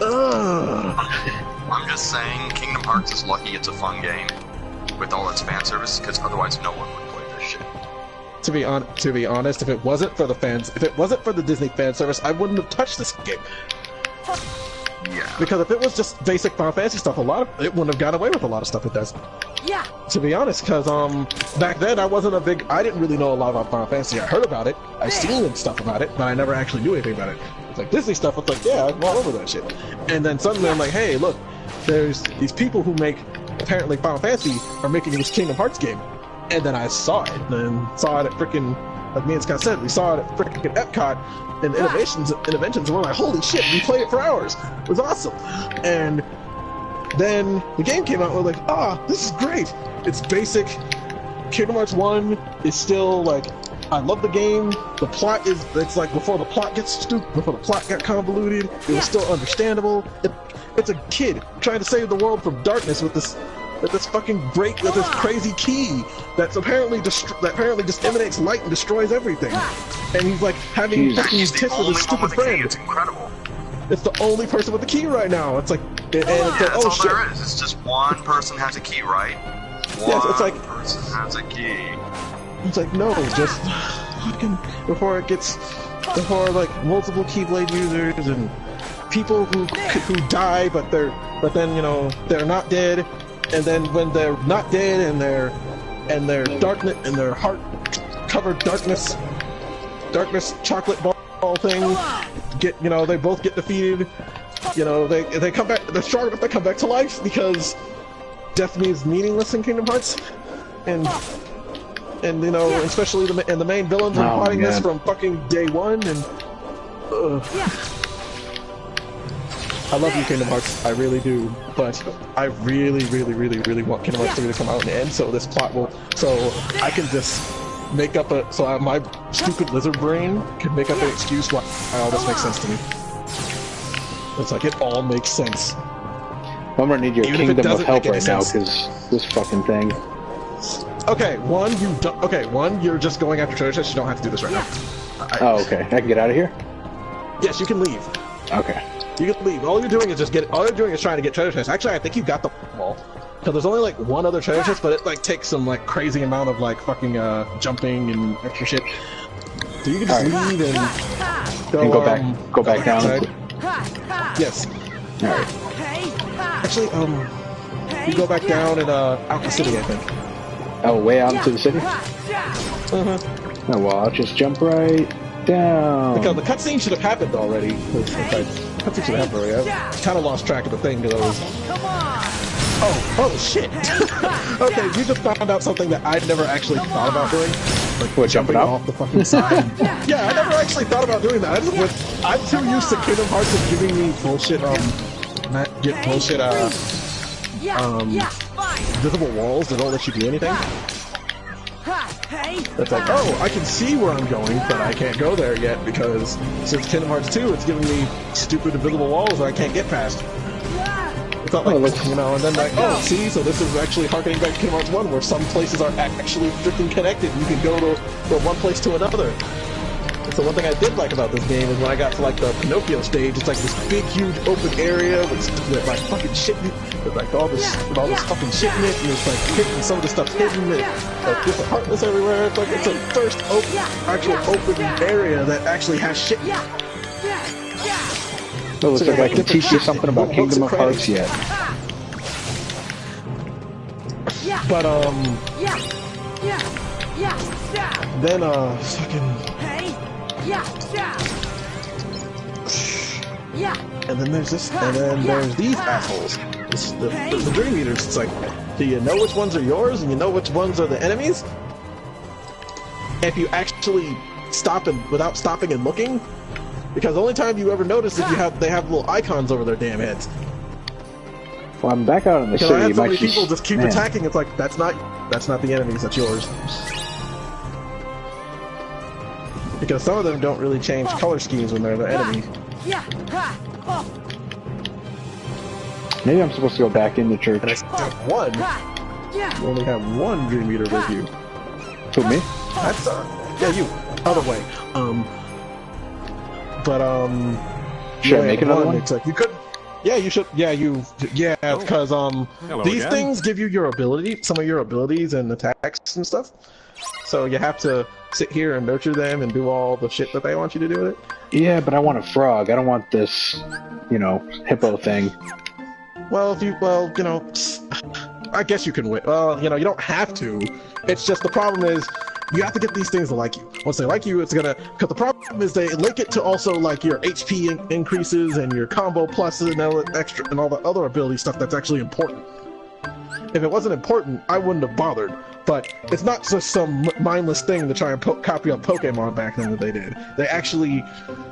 I'm just saying, Kingdom Hearts is lucky it's a fun game with all its fan service, because otherwise no one would play this shit. To be honest, if it wasn't for the Disney fan service, I wouldn't have touched this game. Yeah. Because if it was just basic Final Fantasy stuff, it wouldn't have got away with a lot of stuff it does. Yeah. To be honest, because back then I didn't really know a lot about Final Fantasy. I heard about it, I seen stuff about it, but I never actually knew anything about it. It's like Disney stuff. It's like, yeah, I'm all over that shit. And then suddenly I'm like, hey, look, there's these people who make apparently Final Fantasy are making this Kingdom Hearts game. And then I saw it, and saw it at freaking, like me and Scott said, we saw it at freaking Epcot and Innovations, and we're like, holy shit, we played it for hours. It was awesome. And then the game came out, and we're like, this is great. It's basic. Kingdom Hearts 1 is still like, I love the game. The plot is, it's like before the plot gets stupid, before the plot got convoluted, it was still understandable. It's a kid trying to save the world from darkness with this fucking with this crazy key that's apparently just emanates light and destroys everything. And he's like having fucking tips with his stupid friend. It's incredible. It's the only person with the key right now. It's like, and it's like, That's all shit. there is. It's just one person has a key, right? Yes, it's like, One person has a key. it's like, no, just fucking before like multiple Keyblade users and people who die, but then you know they're not dead, and then when they're not dead and they're darkness and their heart covered darkness chocolate ball thing they both get defeated. You know, they come back, they're strong enough to come back to life because death means meaningless in Kingdom Hearts, and you know, especially the main villains are plotting this from fucking day one, and I love you, Kingdom Hearts, I really do, but I really want Kingdom Hearts 3 to come out and end, so this plot will, so I can just make up my stupid lizard brain can make up an excuse why all this makes sense to me. It's like, it all makes sense. I'm gonna need your kingdom of help right now, because this fucking thing. Okay, one, you're just going after treasure chests, you don't have to do this right now. Oh, okay. I can get out of here? Yes, you can leave. Okay. You can leave. All you're doing is trying to get treasure chests. Actually, I think you got them all. Because there's only like one other treasure chest, but it like takes some like crazy amount of like fucking jumping and extra shit. So you can just leave and go back down. Yes. Alright. Actually, you go back down and out the city, I think. Oh, way out into the city? Uh-huh. Oh, well, I'll just jump right down. Because the cutscene should have happened already. The cutscene should have happened already. I kind of lost track of the thing because I was... Oh shit! Okay, you just found out something that I'd never actually thought about doing. Like, what, jumping off the fucking side? Yeah, I never actually thought about doing that. I'm too used to Kingdom Hearts of giving me bullshit, visible walls that don't let you do anything. It's like, oh, I can see where I'm going, but I can't go there yet because since Kingdom Hearts 2, it's giving me stupid invisible walls that I can't get past. It's not like, you know, and then like, oh, see, so this is actually harkening back to Kingdom Hearts 1, where some places are actually freaking connected. You can go from one place to another. And so one thing I did like about this game is when I got to like the Pinocchio stage, it's like this big, huge open area with like fucking shit, with like all this fucking shit in it, and it's like hidden, some of the stuff's hidden, and like different heartless everywhere. It's like it's a first actual open area that actually has shit. It looks like I can teach you something about Kingdom of Hearts yet. But then fucking and then there's this, and then there's these assholes. The Dream Eaters. It's like, do you know which ones are yours, and you know which ones are the enemies? If you actually stop and without stopping and looking. Because the only time you ever notice is they have little icons over their damn heads. Well, I'm back out in the city. I had so many people just keep attacking. It's like that's not the enemies. That's yours. Because some of them don't really change color schemes when they're the enemy. Maybe I'm supposed to go back into church. And I still have one. You only have one Dream Eater with you. Who, me? That's yeah, you. Other way. But should I make another one? It's like you could. Yeah, you should. Yeah, because these things give you your ability, some of your abilities and attacks and stuff. So you have to sit here and nurture them and do all the shit that they want you to do with it. Yeah, but I want a frog. I don't want this, you know, hippo thing. Well, you know, I guess you can win. Well, you know, you don't have to. It's just the problem is you have to get these things to like you. Once they like you, it's gonna. Because the problem is they link it to also like your HP increases and your combo pluses and all the extra and all the other ability stuff that's actually important. If it wasn't important, I wouldn't have bothered. But it's not just some mindless thing to try and copy up Pokemon back then that they did. They actually,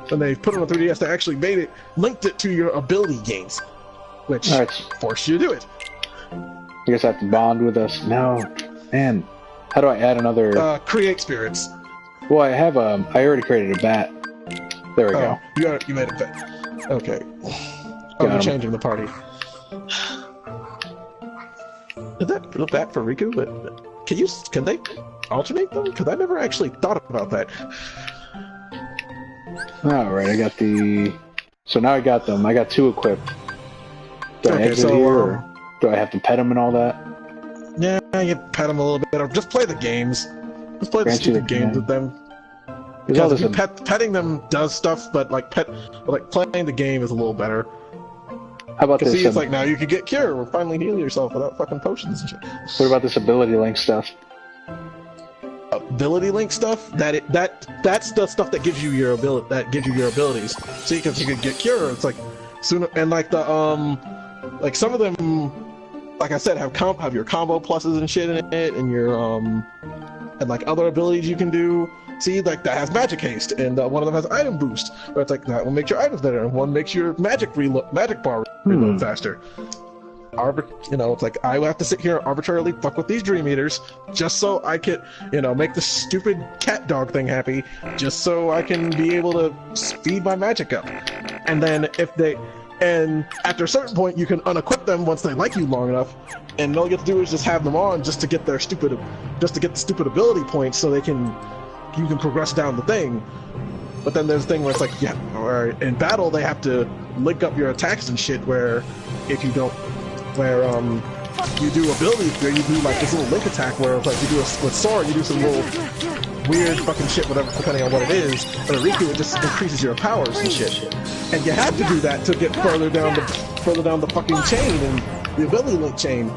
when they put it on 3DS, they actually linked it to your ability gains, which forced you to do it. You guys have to bond with us. No, man. How do I add another? Create spirits. Well, I already created a bat. There we go. You made a bat. Okay. You're changing the party. Is that a bat for Riku? But can they alternate them? Because I never actually thought about that. Alright, I got the... So now I got them. I got 2 equipped. Do I exit here, or do I have to pet them and all that? Yeah, you pet them a little bit, or just play the games. Just play the stupid games with them. Because petting them does stuff, but playing the game is a little better. How about this? See, it's like now you can get cure or finally heal yourself without fucking potions and shit. What about this ability link stuff? Ability link stuff? That's the stuff that gives you your abilities. See, because you can get cure. It's like sooner and like the like some of them, like I said, have your combo pluses and shit in it, and your and like other abilities you can do. See, like that has magic haste, and one of them has item boost. Where it's like that one makes your items better, and one makes your magic bar reload faster. It's like I have to sit here and arbitrarily fuck with these Dream Eaters just so I can, make the stupid cat dog thing happy, just so I can be able to speed my magic up. And then and after a certain point, you can unequip them once they like you long enough, and all you have to do is just have them on just to get the stupid ability points, so you can progress down the thing. But then there's a thing where it's like, or in battle they have to link up your attacks and shit, where if you don't, you do abilities where you do like this little link attack where it's like you do with sword, you do some little weird fucking shit, whatever, depending on what it is. But a Riku, it just increases your powers and shit. And you have to do that to get further down the fucking chain and the ability link chain.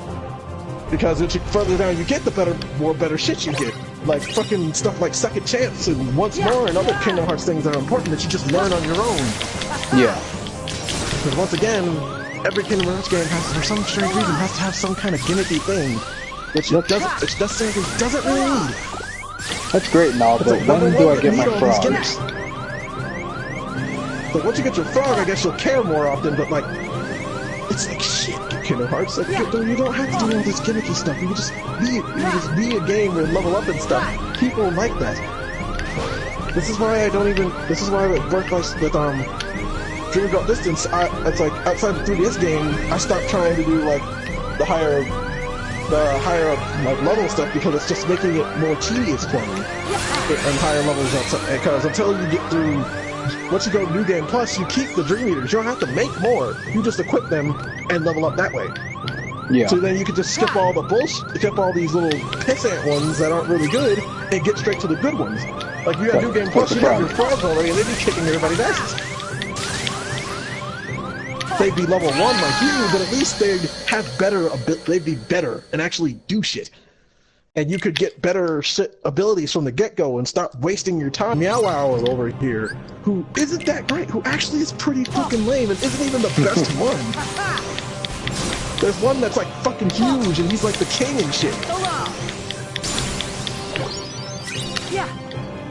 Because further down you get, the better shit you get. Like fucking stuff like Second Chance and Once More and other Kingdom Hearts things that are important that you just learn on your own. Yeah. Because once again, every Kingdom Hearts game for some strange reason, has to have some kind of gimmicky thing, which it doesn't really need. That's great and all, but when do I get my frog? But once you get your frog, I guess you'll care more often, but like, it's like shit, Kingdom Hearts. Like, you don't have to do all this gimmicky stuff. You can just be a game and level up and stuff. People like that. This is why with Birthright with Dream Drop Distance, it's like outside the 3DS game, I stopped trying to do like the higher like level stuff because it's just making it more tedious playing and higher levels outside. Because until you get through. Once you go New Game Plus, you keep the Dream Eaters. You don't have to make more. You just equip them and level up that way. Yeah. So then you can just skip all the bullshit, skip all these little pissant ones that aren't really good, and get straight to the good ones. Like you have New Game Plus, you have your frogs already, and they'd be kicking everybody's asses. They'd be level 1 like you, but at least they'd be better and actually do shit. And you could get better abilities from the get-go and stop wasting your time. Meow Wow over here, who isn't that great, who actually is pretty fucking lame and isn't even the best one. There's one that's like fucking huge and he's like the king and shit.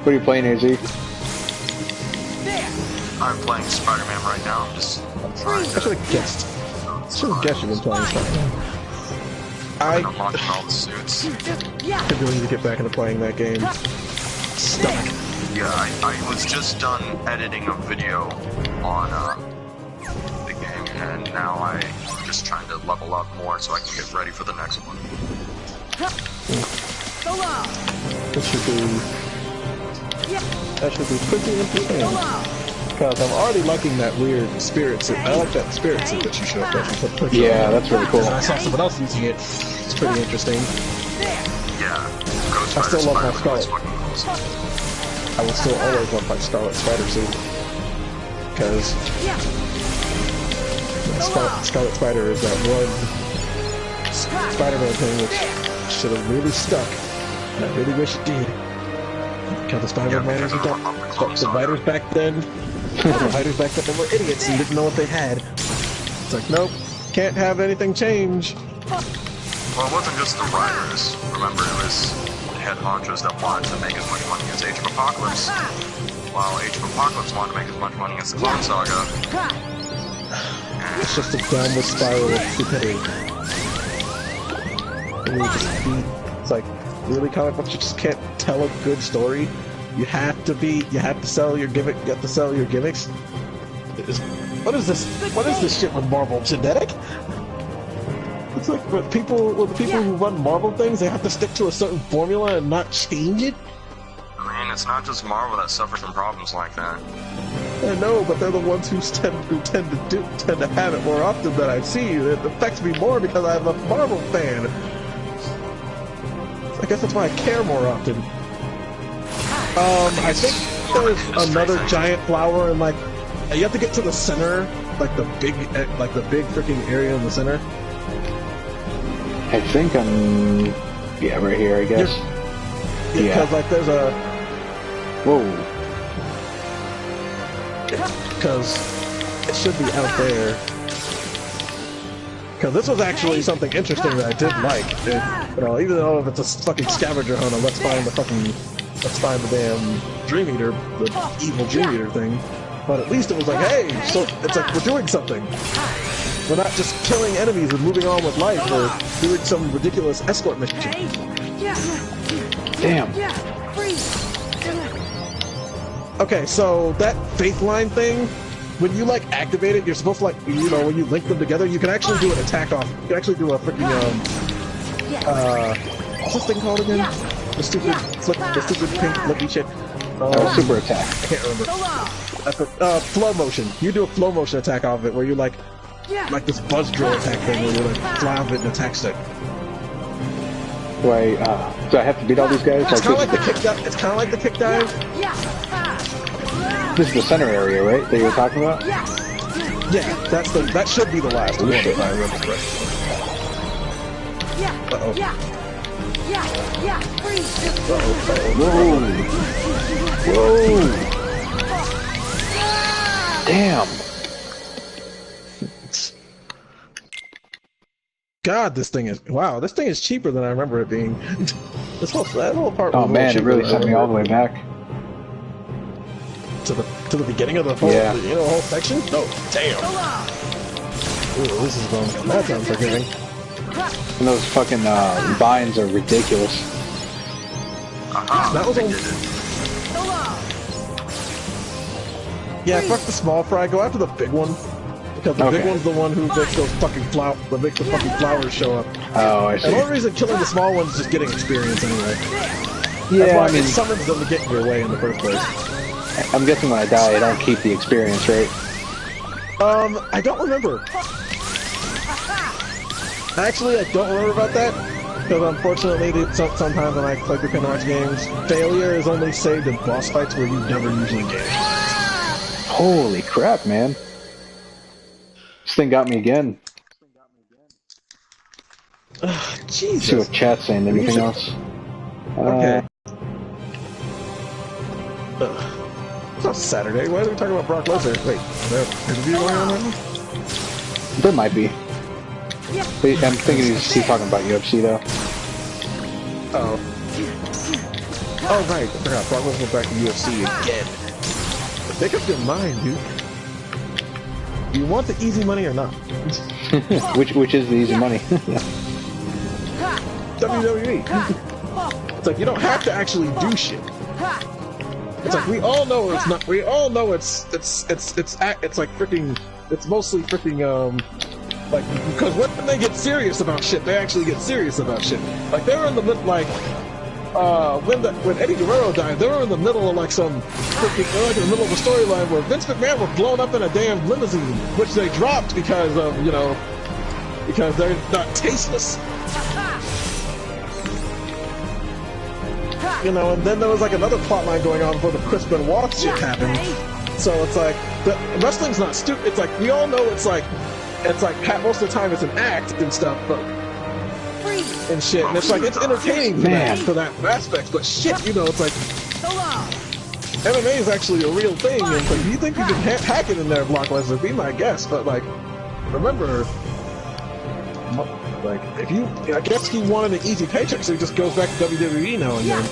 What are you playing, AZ? I'm playing Spider-Man right now. I'm just trying to... I should have guessed. You've been playing Spider-Man. I'm unlocking all the suits. I really need to get back into playing that game. Stuck. Yeah, I was just done editing a video on the game, and now I'm just trying to level up more so I can get ready for the next one. That should be pretty interesting. Because I'm already liking that weird spirit suit. I like that spirit suit that you showed up. Yeah, that's really cool. I saw someone else using it. It's pretty interesting. Yeah. I still love my Scarlet. I will still always love my Scarlet Spider suit. Because Scarlet Spider is that one Spider-Man thing which should have really stuck. And I really wish it did. Because the Spider-Man writers the writers back then. The writers back then were idiots and didn't know what they had. It's like, nope, can't have anything change. Well, it wasn't just the writers. Remember, it was head honchos that wanted to make as much money as Age of Apocalypse, while Age of Apocalypse wanted to make as much money as the Clone Saga. It's just a downward spiral of stupidity. And it's like, really, comic books, you just can't tell a good story. You have to sell your gimmick, you have to sell your gimmicks. What is this shit with Marvel? Genetic? It's like with the people who run Marvel things, they have to stick to a certain formula and not change it. I mean, it's not just Marvel that suffers from problems like that. I know, but they're the ones who tend to have it more often than I see. It affects me more because I'm a Marvel fan. I guess that's why I care more often. I think there's another giant flower, and like you have to get to the center, like the big freaking area in the center. I think I'm... Yeah, right here, I guess. Yeah, because like there's a... Whoa. Because it should be out there. Because this was actually something interesting that I did like. You know, even though if it's a fucking scavenger hunt, let's find the damn Dream Eater, the evil Dream Eater thing. But at least it was like, hey, so it's like we're doing something. We're not just killing enemies and moving on with life. We're doing some ridiculous escort mission. Damn. Okay, so that faith line thing, when you like activate it, you're supposed to like, you know, when you link them together, you can actually do an attack off. You can actually do a freaking what's this thing called again? The stupid pink flippy shit. Super attack. I can't remember. Flow motion. You do a flow motion attack off of it, where you like this buzz drill attack thing, where you like fly off it and attack stick. Do I have to beat all these guys? It's kind of like the kick dive. It's kind of like the kick dive. This is the center area, right? That you were talking about? Yeah, that should be the last one, if I remember correctly. Uh-oh. Whoa! Damn! God, this thing is cheaper than I remember it being. That whole part. Oh man, it really sent me all the way back to the beginning of the whole, whole section. Oh, damn! Ooh, this is going. That sounds forgiving. And those fucking vines are ridiculous. That was fuck the small fry. Go after the big one. Because the big one's the one who makes those fucking flowers show up. Oh, I see. And the only reason killing the small ones is just getting experience anyway. Yeah, that's why I mean, it summons them to get in your way in the first place. I'm guessing when I die, I don't keep the experience, right? I don't remember. Actually, I don't remember about that. Because unfortunately, sometimes when I play the Hearts games, failure is only saved in boss fights where you never usually get it. Holy crap, man. This thing got me again. Jesus. See what chat's saying. Anything else? Okay. It's not Saturday. Why are we talking about Brock Lesnar? Wait, is there an interview going on right now? There might be. But I'm thinking he's talking about UFC though. Oh. Oh right, I forgot. Brock Lesnar back to UFC again. Make up your mind, dude. Do you want the easy money or not? which is the easy money? WWE. It's like you don't have to actually do shit. It's like we all know it's not. We all know it's like freaking. It's mostly freaking like because when they get serious about shit, they actually get serious about shit. Like they were in the middle, like when Eddie Guerrero died, they were in the middle of like some freaking in the middle of a storyline where Vince McMahon was blown up in a damn limousine, which they dropped because of because they're not tasteless. And then there was like another plot line going on before the Chris Benoit shit happened. So it's like wrestling's not stupid. It's like we all know it's like most of the time it's an act and stuff, but and shit. And it's like it's entertaining for that aspect. But shit, it's like MMA is actually a real thing. And it's like, do you think you can hack it in there, Brock Lesnar? Be my guest. But like, remember, Like, if you, I guess he wanted an easy paycheck, so he just goes back to WWE now and then.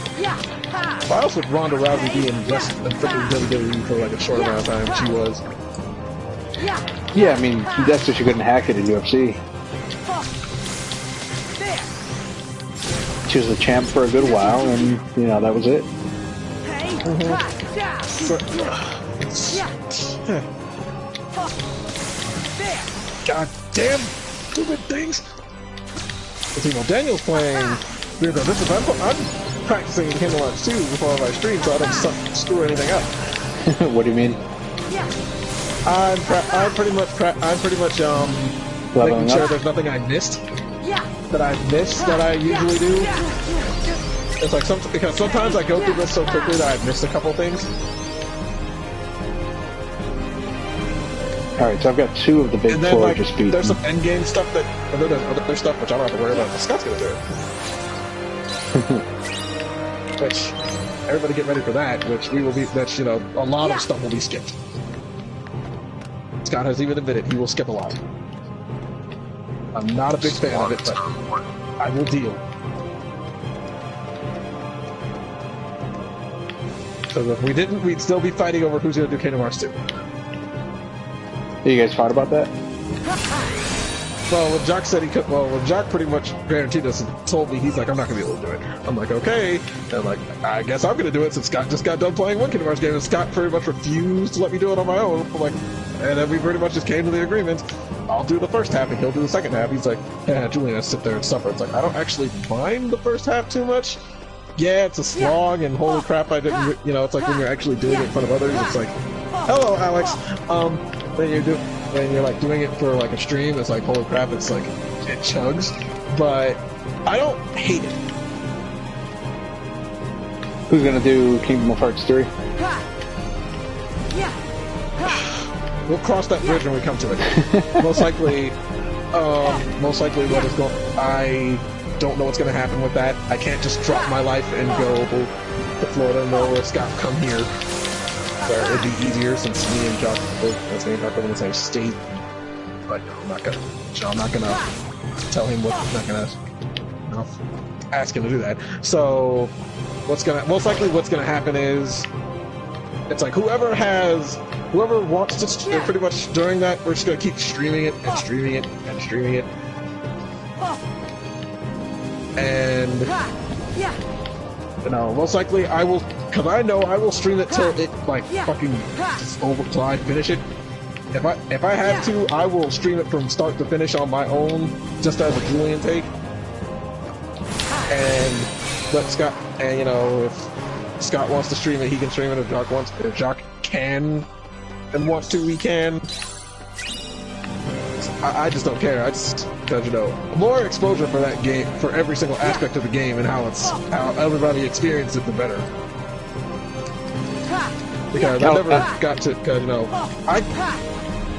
Why else would Ronda Rousey be in just a freaking WWE for like a short amount of time? She was. Yeah, I mean, that's just you couldn't hack it in UFC. She was the champ for a good while, and, you know, that was it. God damn stupid things! See, well, Daniel's playing. I'm practicing Kingdom Hearts 2 before my stream, so I don't screw anything up. What do you mean? I'm pretty much making sure there's nothing I missed that I usually do. It's like because sometimes I go through this so quickly that I've missed a couple things. Alright, so I've got 2 of the big 4 like, just beaten. There's some endgame stuff that, there's other stuff which I don't have to worry about, but Scott's gonna do it. Which, everybody get ready for that, which we will be, that's, you know, a lot of stuff will be skipped. Scott has even admitted he will skip a lot. I'm not a big fan of it, but I will deal. So if we didn't, we'd still be fighting over who's gonna do Kingdom Hearts 2. You guys fought about that? Well, when Jock said he could, when Jock pretty much guaranteed us and told me, he's like, I'm not gonna be able to do it. I'm like, okay. And I'm like, I guess I'm gonna do it since Scott just got done playing one Kingdom Hearts game, and Scott pretty much refused to let me do it on my own. I'm like, and then we pretty much just came to the agreement. I'll do the first half and he'll do the second half. He's like, yeah, Julian, I sit there and suffer. It's like, I don't actually mind the first half too much. Yeah, it's a slog, and holy crap, I didn't, you know, it's like when you're actually doing it in front of others, it's like, hello, Alex. When you're like doing it for like a stream, it's like, holy crap, it's like, it chugs. But I don't hate it. Who's gonna do Kingdom of Hearts 3? We'll cross that bridge when we come to it. Most likely what is going, I don't know what's going to happen with that. I can't just drop my life and go to Florida and know Scott come here. Where it'd be easier since me and Jock live in the same state. But I'm not gonna tell him what. I'm not gonna ask him to do that. So most likely what's gonna happen is it's like whoever wants to pretty much during that, we're just gonna keep streaming it and streaming it and streaming it. And you know, most likely I will, because I know I will stream it till it like fucking over till I finish it. If I have to, I will stream it from start to finish on my own, just as a Julian take. And let Scott, and you know, if Scott wants to stream it, he can stream it. If Jock can and wants to, he can. I just don't care. I just, because you know, more exposure for that game, for every single aspect of the game, and how everybody experiences it, the better. Because I never got to, because you know, I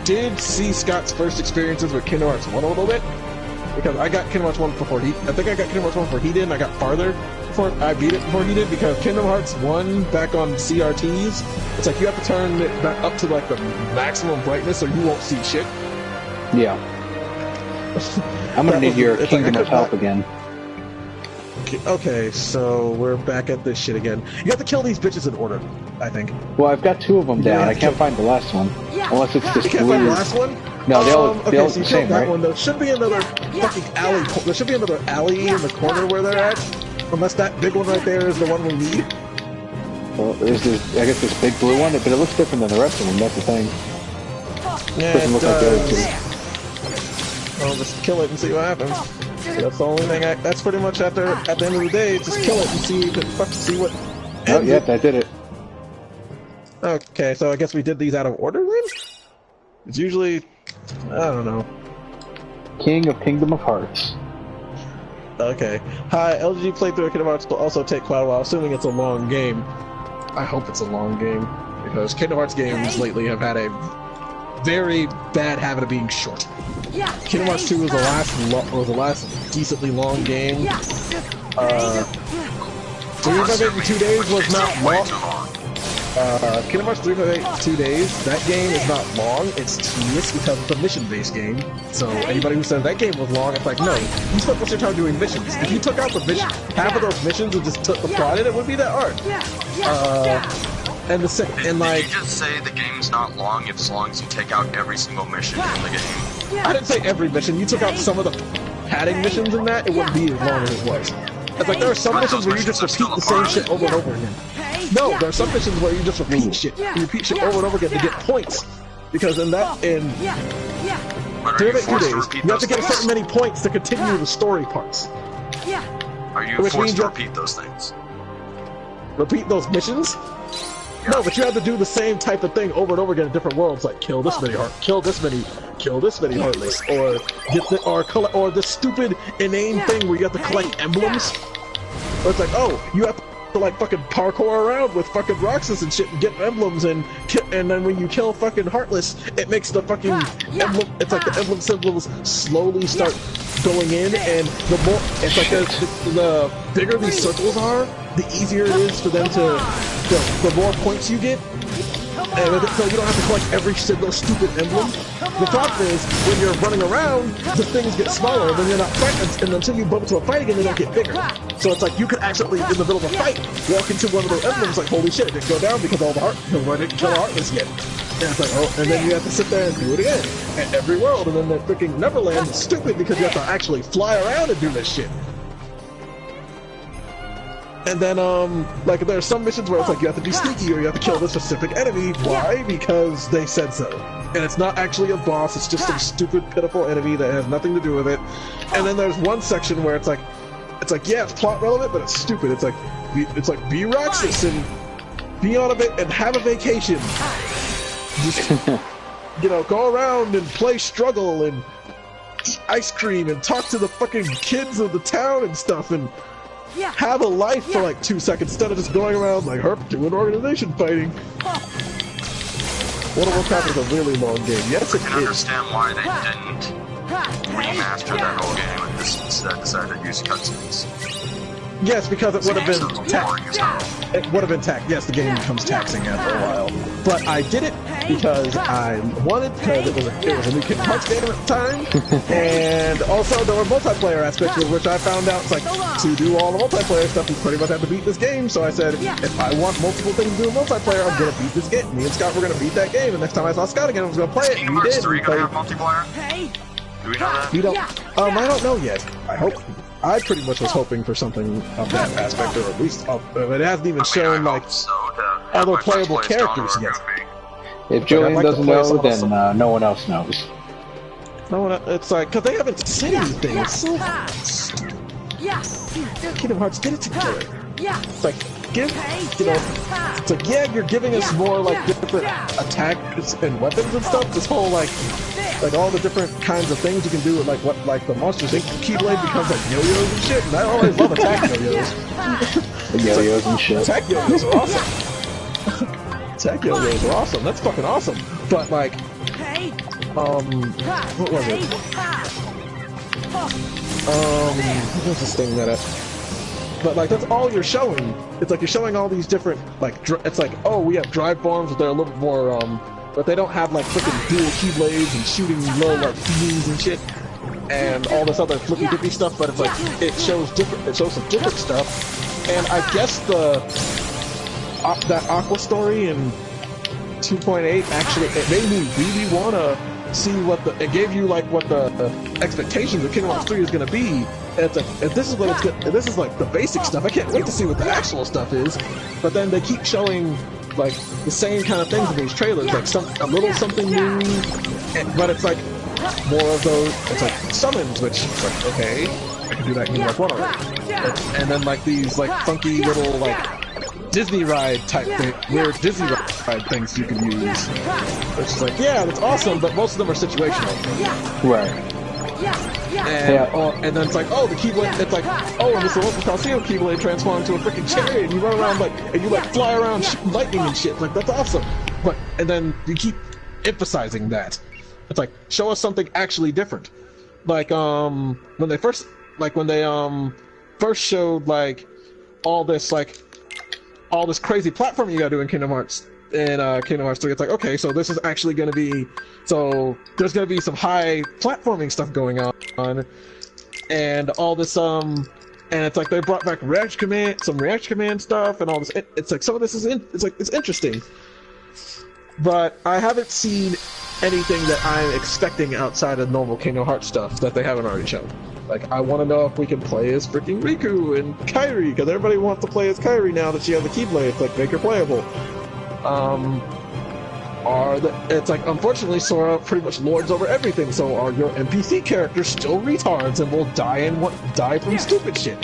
did see Scott's first experiences with Kingdom Hearts 1 a little bit, because I got Kingdom Hearts 1 before he, I think I got Kingdom Hearts 1 before he did, and I got farther before I beat it before he did, because Kingdom Hearts 1 back on CRTs, it's like you have to turn it back up to like the maximum brightness or you won't see shit. Yeah. I'm gonna need your Kingdom of Help again. Okay, so we're back at this shit again. You have to kill these bitches in order, I think. Well, I've got 2 of them down. I can't find the last one. Unless it's this You can't find the last one? No, they all so the you same, killed that right? one. There should be another fucking alley. There should be another alley in the corner where they're at. Unless that big one right there is the one we need. Well, there's this, I guess this big blue one, but it looks different than the rest of them. That's the thing. Yeah, Doesn't look like the other 2. Well, just kill it and see what happens. That's the only thing. That's pretty much at the end of the day. Just kill it and see what. Oh, yeah, I did it. Okay, so I guess we did these out of order then. It's usually, I don't know. King of Kingdom of Hearts. Okay. Hi, LGG playthrough of Kingdom Hearts will also take quite a while, assuming it's a long game. I hope it's a long game, because Kingdom Hearts games lately have had a very bad habit of being short. Kingdom Hearts 2 was the last decently long game. 3 in 2 days was not long. Kingdom Hearts 3.8 2 days. That game is not long. It's tedious because it's a mission-based game. So anybody who says that game was long, it's like, no, you spent most of your time doing missions. If you took out the mission, half of those missions and just took the plot in, it would be that hard. And like, did you just say the game's not long as long as you take out every single mission in the game? I didn't say every mission. You took out some of the padding missions in that, it wouldn't be as long as it was. It's like there are some missions where you just repeat the same shit over and over again. No, there are some missions where you just repeat shit. You repeat shit over and over again to get points. Because in that, in 2 days, you have to get a certain many points to continue the story parts. Are you forced to repeat those things? Repeat those missions? No, but you have to do the same type of thing over and over again in different worlds, like kill this many heartless, or get the, or this stupid inane thing where you have to collect emblems. Or it's like, oh, you have to like fucking parkour around with fucking Roxas and shit and get emblems, and then when you kill fucking Heartless, it makes the fucking emblem. It's like the emblem symbols slowly start going in, and the more it's like the bigger these circles are, the easier it is for them to. The more points you get, and so you don't have to collect every single stupid emblem. The problem is, when you're running around, the things get smaller, and then you're not fighting, and until you bump into a fight again, they don't get bigger. So it's like you could actually, in the middle of a fight, walk into one of those emblems like, holy shit, it didn't go down because all the I didn't kill Heartless yet. And it's like, oh, and then you have to sit there and do it again at every world, and then the freaking Neverland is stupid because you have to actually fly around and do this shit. And then, like, there are some missions where it's like you have to be sneaky or you have to kill this specific enemy. Why? Because they said so. And it's not actually a boss, it's just some stupid, pitiful enemy that has nothing to do with it. And then there's one section where it's like, yeah, it's plot relevant, but it's stupid. It's like, be Roxas and be on a bit and have a vacation. Just, you know, go around and play Struggle and eat ice cream and talk to the fucking kids of the town and stuff and have a life for like 2 seconds instead of just going around like herp doing organization fighting. World of Warcraft is a really long game. Yes, it is. I can understand why they didn't remaster that whole game and just instead decided to use cutscenes. Yes, because it would have been it would have been yes, the game becomes taxing after a while. But I did it because I wanted, because it was a new Kingdom Hearts game at the time, and also there were multiplayer aspects with which I found out it's like to do all the multiplayer stuff you pretty much have to beat this game. So I said, if I want multiple things to do in multiplayer, I'm gonna beat this game. Me and Scott were gonna beat that game, and next time I saw Scott again, I was gonna play it. Kingdom Hearts 3 gonna have multiplayer? Do we know that? We don't. I don't know yet. I hope. I pretty much was hoping for something of that aspect, or at least it hasn't even shown like other playable characters yet. If Julian doesn't know, then no one else knows. No one. It's like because they haven't said anything. It's so Kingdom Hearts, get it together. It's like it's like it's you're giving us more like different attacks and weapons and stuff. This whole like all the different kinds of things you can do with like the Monsters Inc. Keyblade becomes like yo-yos and shit, and I always love attack yo-yos. Yo-yos and shit. Attack yo-yos are awesome. Attack yo-yos are awesome. That's fucking awesome. But like, what was it? What was this thing that but like that's all you're showing. It's like you're showing all these different like it's like, oh, we have drive forms, but they're a little more but they don't have like freaking dual keyblades and shooting low like beams and shit and all this other flippy dippy stuff. But it's like it shows some different stuff. And I guess that Aqua story in 2.8 actually it made me really wanna see it gave you like what the expectations of Kingdom Hearts 3 is gonna be. And it's like, if this is what it's good, this is like the basic stuff. I can't wait to see what the actual stuff is. But then they keep showing like the same kind of things in these trailers, like a little something new, but it's like more of those. It's like summons, which is like, okay, I can do that in like one already. And then like these like funky little like Disney ride type thing, weird Disney ride things you can use. Which is like, yeah, that's awesome, but most of them are situational. Right. And then it's like, oh, the Keyblade, it's like, oh, and this local Coliseum Keyblade transformed into a freaking chariot, and you run around and you fly around shooting lightning and shit. Like, that's awesome. But, and then you keep emphasizing that. It's like, show us something actually different. Like, when they first showed, like, all this, like, all this crazy platforming you gotta do in Kingdom Hearts. In Kingdom Hearts 3, it's like, okay, so this is actually gonna be, so there's gonna be some high platforming stuff going on, and all this, and it's like they brought back some Reaction Command stuff, and all this. It's like some of this is, it's interesting, but I haven't seen anything that I'm expecting outside of normal Kingdom Hearts stuff that they haven't already shown. Like, I want to know if we can play as freaking Riku and Kairi, because everybody wants to play as Kairi now that she has the Keyblade. It's like, make her playable. It's like, unfortunately, Sora pretty much lords over everything, so are your NPC characters still retards and will die from stupid shit?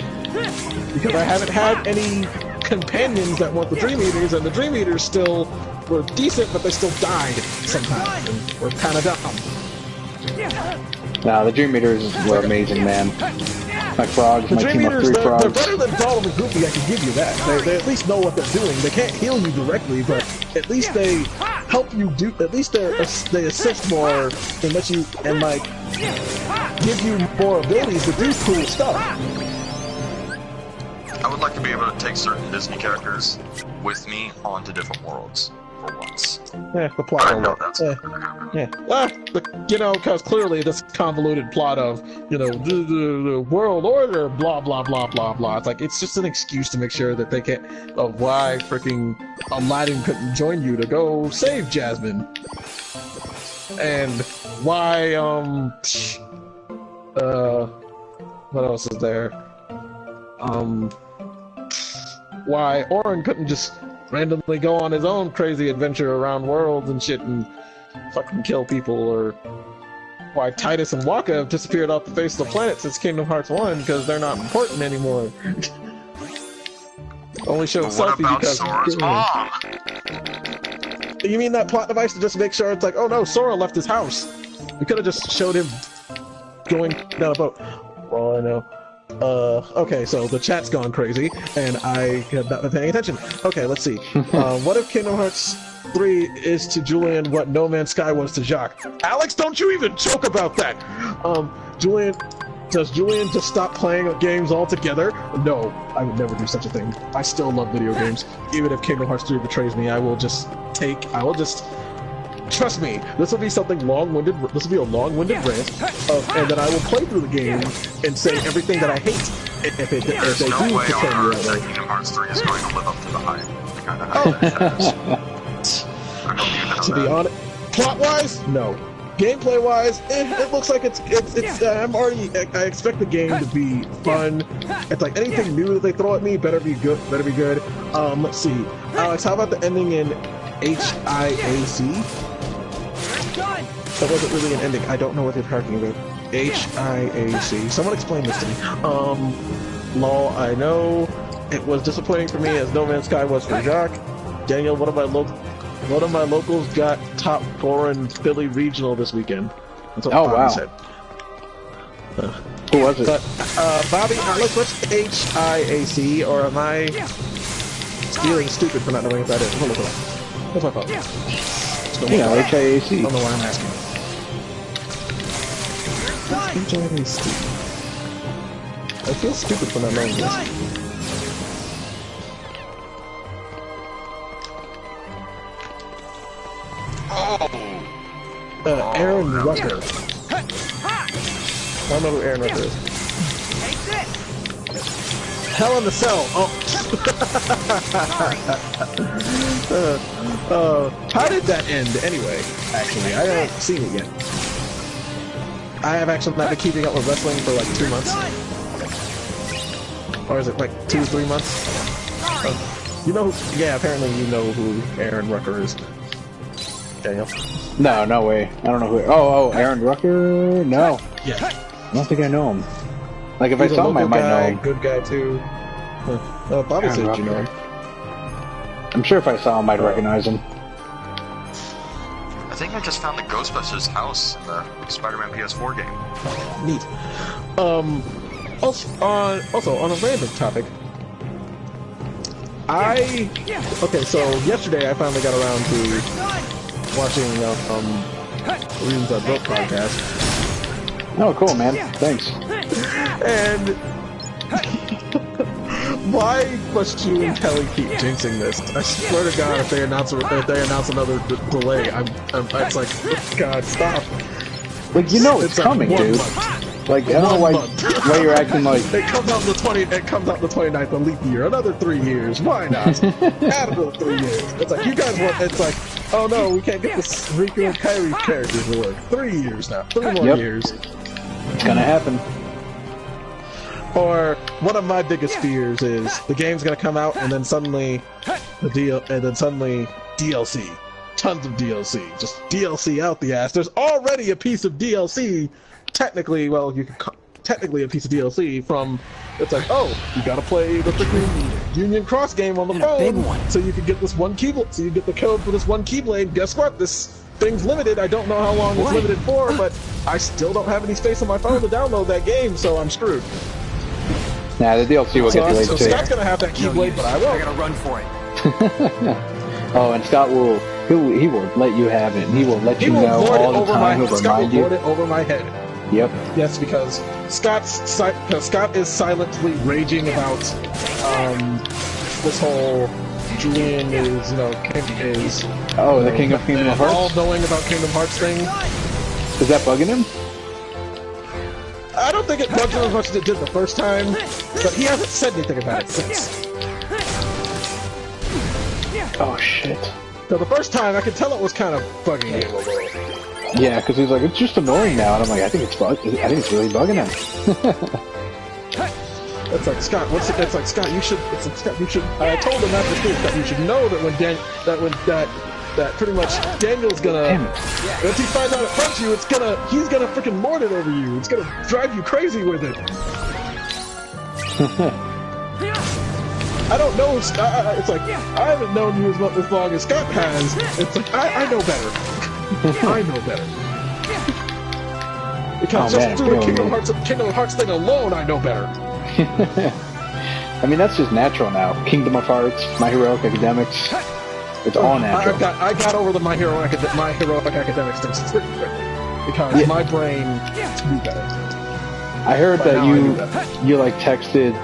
Because I haven't had any companions that want the Dream Eaters, and the Dream Eaters still were decent, but they still died sometimes, and were kind of dumb. Nah, the Dream Eaters were amazing, man. My frogs, my team of 3 frogs. They're better than Gollum and Goofy, I can give you that. They at least know what they're doing. They can't heal you directly, but at least they help you do. At least they assist more and let you, and like, give you more abilities to do cool stuff. I would like to be able to take certain Disney characters with me onto different worlds for once. Yeah, the plot. I know that's because clearly this convoluted plot of, the world order, blah blah blah blah blah. It's like, it's just an excuse to make sure that they can't. Of why freaking Aladdin couldn't join you to go save Jasmine, and why what else is there? Why Orin couldn't just randomly go on his own crazy adventure around worlds and shit and fucking kill people, or why Titus and Waka have disappeared off the face of the planet since Kingdom Hearts 1 because they're not important anymore. Only showed Selfie because Sora's mom? You mean that plot device to just make sure it's like, oh no, Sora left his house. We could have just showed him going down a boat. Well, I know. Okay, so the chat's gone crazy, and I have not been paying attention. Okay, let's see. What if Kingdom Hearts 3 is to Julian what No Man's Sky was to Jacques? Alex, don't you even joke about that! Does Julian just stop playing games altogether? No, I would never do such a thing. I still love video games. Even if Kingdom Hearts 3 betrays me, I will just trust me, this will be something long-winded. This will be a long-winded rant, and then I will play through the game and say everything that I hate. If they do pretend you're that way. Kingdom Hearts 3 is going to live up to the hype. The kind of hype that it has. To be honest, plot-wise, no. Gameplay-wise, it looks like it's. I expect the game to be fun. It's like anything new that they throw at me better be good. Let's see, Alex, how about the ending in HIAC? That wasn't really an ending. I don't know what they're talking about. HIAC. Someone explain this to me. Lol, I know. It was disappointing for me as No Man's Sky was for Jacques. Daniel, one of my locals got top foreign Philly regional this weekend. That's what Bobby said. Who was it? But, Bobby, Alex, what's HIAC, or am I feeling stupid for not knowing what that is? Hold on. What's my fault? Yeah, HIAC. I don't know why I'm asking. HIAC. I feel stupid for not knowing this. Aaron Rucker. I don't know who Aaron Rucker is. Hell in the Cell. How did that end anyway? Actually, I haven't seen it yet. I have actually not been keeping up with wrestling for like 2 months. Or is it like 2-3 months? You know who, yeah, apparently you know who Aaron Rucker is. Daniel? No way. I don't know who. Oh, Aaron Rucker? No. Yeah. I don't think I know him. Like, if I saw him, I might know him. Good guy, too. Bobby said you know him. I'm sure if I saw him, I'd recognize him. I think I just found the Ghostbusters house in the Spider-Man PS4 game. Neat. Also, on a random topic, okay, so yesterday I finally got around to watching Reasons I Broke podcast. Oh, cool, man. Thanks. And Why must you and Kelly keep jinxing this? I swear to God, if they announce another delay, it's like, God, stop. Like, you know it's coming, like dude. Like, I don't know why you're acting like... It comes out the 29th of leap year. Another 3 years. Why not? Add another 3 years. It's like, you guys want... It's like, oh no, we can't get this Riku and Kairi characters to work. 3 years now. 3 more years. It's gonna happen. Or, one of my biggest fears is the game's gonna come out and then suddenly... DLC. Tons of DLC. Just DLC out the ass. There's already a piece of DLC... Technically, well, you can technically a piece of DLC from. It's like, oh, you gotta play the freaking Union Cross game on the phone, so you can get this one keyblade. So you get the code for this one keyblade. Guess what? This thing's limited. I don't know how long it's limited for, but I still don't have any space on my phone to download that game, so I'm screwed. Nah, the DLC will get delayed too. Scott's gonna have that keyblade, but I won't. I gotta run for it. Oh, and Scott will. He will let you have it. He will let you know all the time. He'll remind you. Lord it over my head. Yep. Yes, because Scott is silently raging about this whole Julian is, you know, the King of Kingdom Hearts? All knowing about Kingdom Hearts thing. Is that bugging him? I don't think it bugged him as much as it did the first time, but he hasn't said anything about it since. Oh shit. So the first time, I could tell it was kind of bugging him a little. Yeah, because he's like, it's just annoying now, and I'm like, I think it's really bugging him. It's like, Scott, it's like, Scott, you should, I told him after school, Scott, you should know that that pretty much Daniel's gonna, once he finds out it fucks you, he's gonna freaking lord it over you. It's gonna drive you crazy with it. I don't know, it's like, I haven't known you as long as Scott has. It's like, I know better. I know better. Because just through the Kingdom Hearts thing alone, I know better. I mean, that's just natural now. Kingdom of Hearts, My Heroic Academics, it's all natural. I got over the My Heroic Academics thing pretty quickly. Because my brain knew better. I heard that you like texted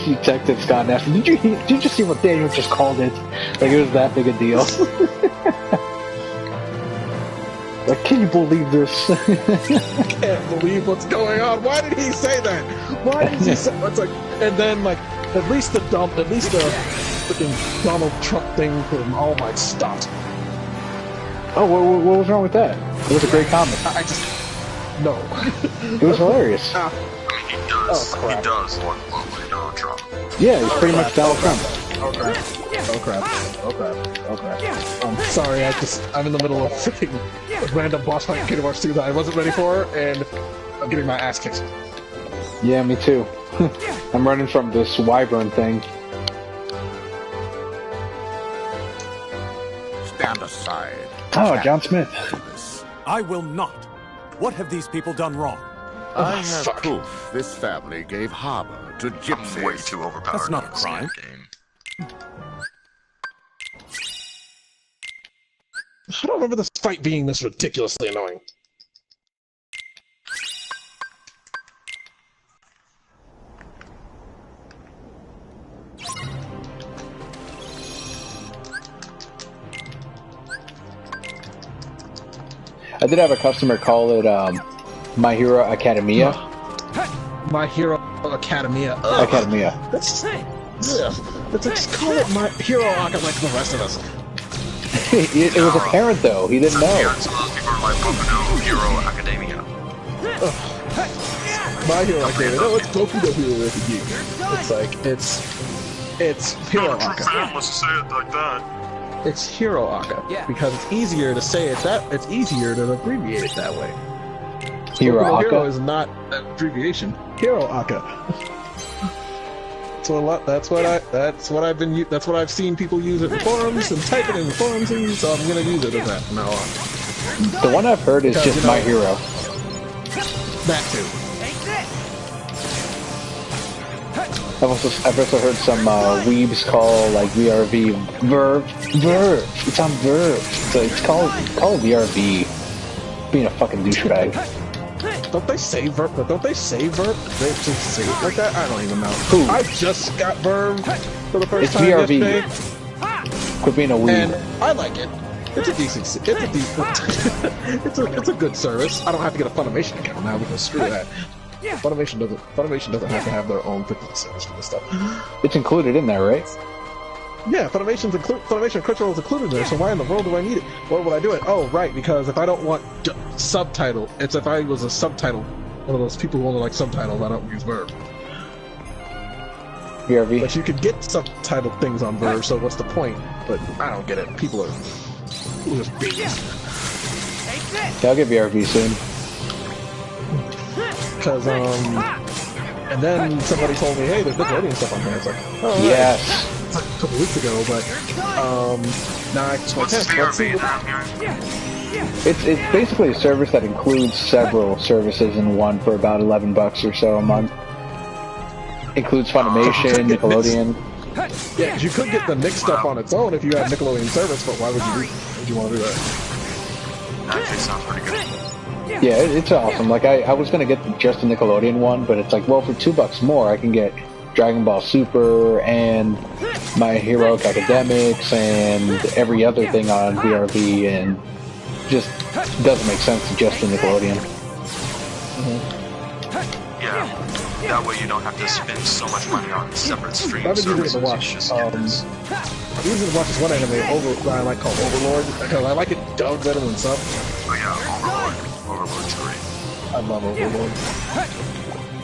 you texted Scott and asked him, did you see what Daniel just called it? Like it was that big a deal. Like, can you believe this? I can't believe what's going on. Why did he say that? Why did he say? It's like, and then like, at least the freaking Donald Trump thing from All Might stopped. Oh, what was wrong with that? It was a great comment. No. It was hilarious. He does. He does look like Donald Trump. Yeah, he's pretty much Donald Trump. Oh crap. I'm sorry, I'm in the middle of freaking random boss fight in Kingdom Hearts 2 that I wasn't ready for, and I'm getting my ass kicked. Yeah, me too. I'm running from this wyvern thing. Stand aside. Oh, John Smith. I will not. What have these people done wrong? I have proof this family gave harbor to gypsies. I'm way too overpowered. That's not a crime. I don't remember this fight being this ridiculously annoying. I did have a customer call it My Hero Academia. My Hero Academia. Academia. It's like, just call it My Hero Academia like the rest of us. It was apparent though, he didn't know. Some of those people are like, Boku Hero Academia. My Hero Academia. No, it's Boku no Hero Academia. It's like, it's Hero Aka. Let's say it like that. It's Hero Aka. Because it's easier to say it it's easier to abbreviate it that way. Hero Boku no Aka? Hero is not an abbreviation. Hero Aka. That's what I've seen people use it in forums and type it in the forums, so I'm gonna use it as that from now on. The one I've heard is just My Hero. That too. I've also heard some weebs call like VRV Verve. It's on Verve. So it's called VRV. Being a fucking douchebag. don't they say Verb? But don't they say Verb? They just say it like that? I don't even know. Who? I just got Verb for the first It's time VRV. yesterday. Quit being a weed. And I like it. It's a decent. It's a good service. I don't have to get a Funimation account now because screw that. Funimation doesn't have to have their own freaking service for this stuff. It's included in there, right? Yeah, Funimation and Crunchyroll is included there. So why in the world do I need it? What would I do it? Oh, right, because if I don't want subtitle, it's if I was a subtitle, one of those people who only like subtitles, I don't use Verb. VRV. But you could get subtitled things on Verb, so what's the point? But I don't get it. People are just beasts. Yeah, I'll get VRV soon. Because, and then somebody told me, hey, there's Nickelodeon stuff on here. It's like, oh, right. Yes. It's like a couple weeks ago, but, now I just What's VRV down here? It's basically a service that includes several services in one for about $11 or so a month. Includes Funimation, Nickelodeon. Yeah, 'cause you could get the Nick stuff on its own if you had Nickelodeon service, but why would you want to do that? That actually sounds pretty good. Yeah, it's awesome. Like I was gonna get just the Nickelodeon one, but it's like, well, for $2 more, I can get Dragon Ball Super and My Heroic Academics and every other thing on VRV, and just doesn't make sense to just the Nickelodeon. Yeah. That way you don't have to spend so much money on separate stream I've been using it services. to watch. You just get this. I'm using it to watch this one anime that I like called Overlord because I like it dubbed better than sub. Oh yeah, Overlord's great. I love Overlord. Is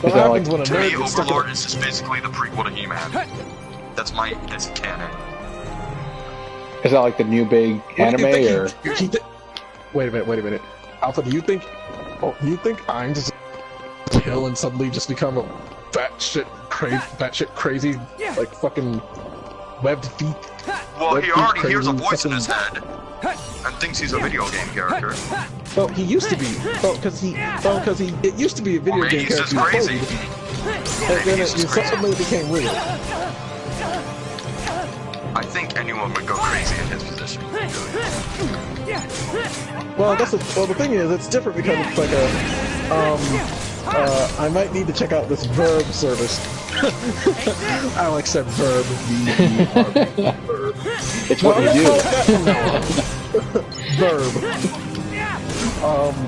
What that happens when a To me, nerd gets stuck in Overlord is just basically the prequel to He-Man. That's canon. Is that like the new big anime, or? Wait a minute. Alpha, do you think I'm just kill and suddenly just become a batshit crazy, like fucking webbed feet? Well, webbed he feet already crazy hears a voice in fucking- his head and thinks he's a video game character. Well, he used to be. It used to be a video Or maybe game he's just character. crazy. And then he's it just crazy. suddenly became real. I think anyone would go crazy in his position. Well, the thing is, it's different because it's like I might need to check out this Verb service. Alex said Verb. Verb. It's what you do. Verb.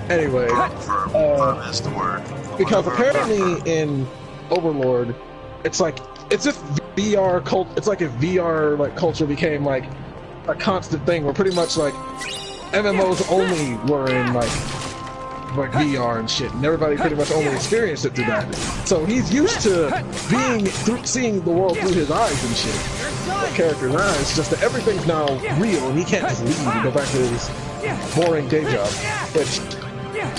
Anyway, Verb is the word. because apparently in Overlord, it's if VR cult. It's like if VR culture became like a constant thing, where pretty much like MMOs only were in like VR and shit, and everybody pretty much only experienced it through that. So he's used to seeing the world through his eyes and shit, the character's eyes. Just that everything's now real, and he can't just leave and go back to his boring day job. Which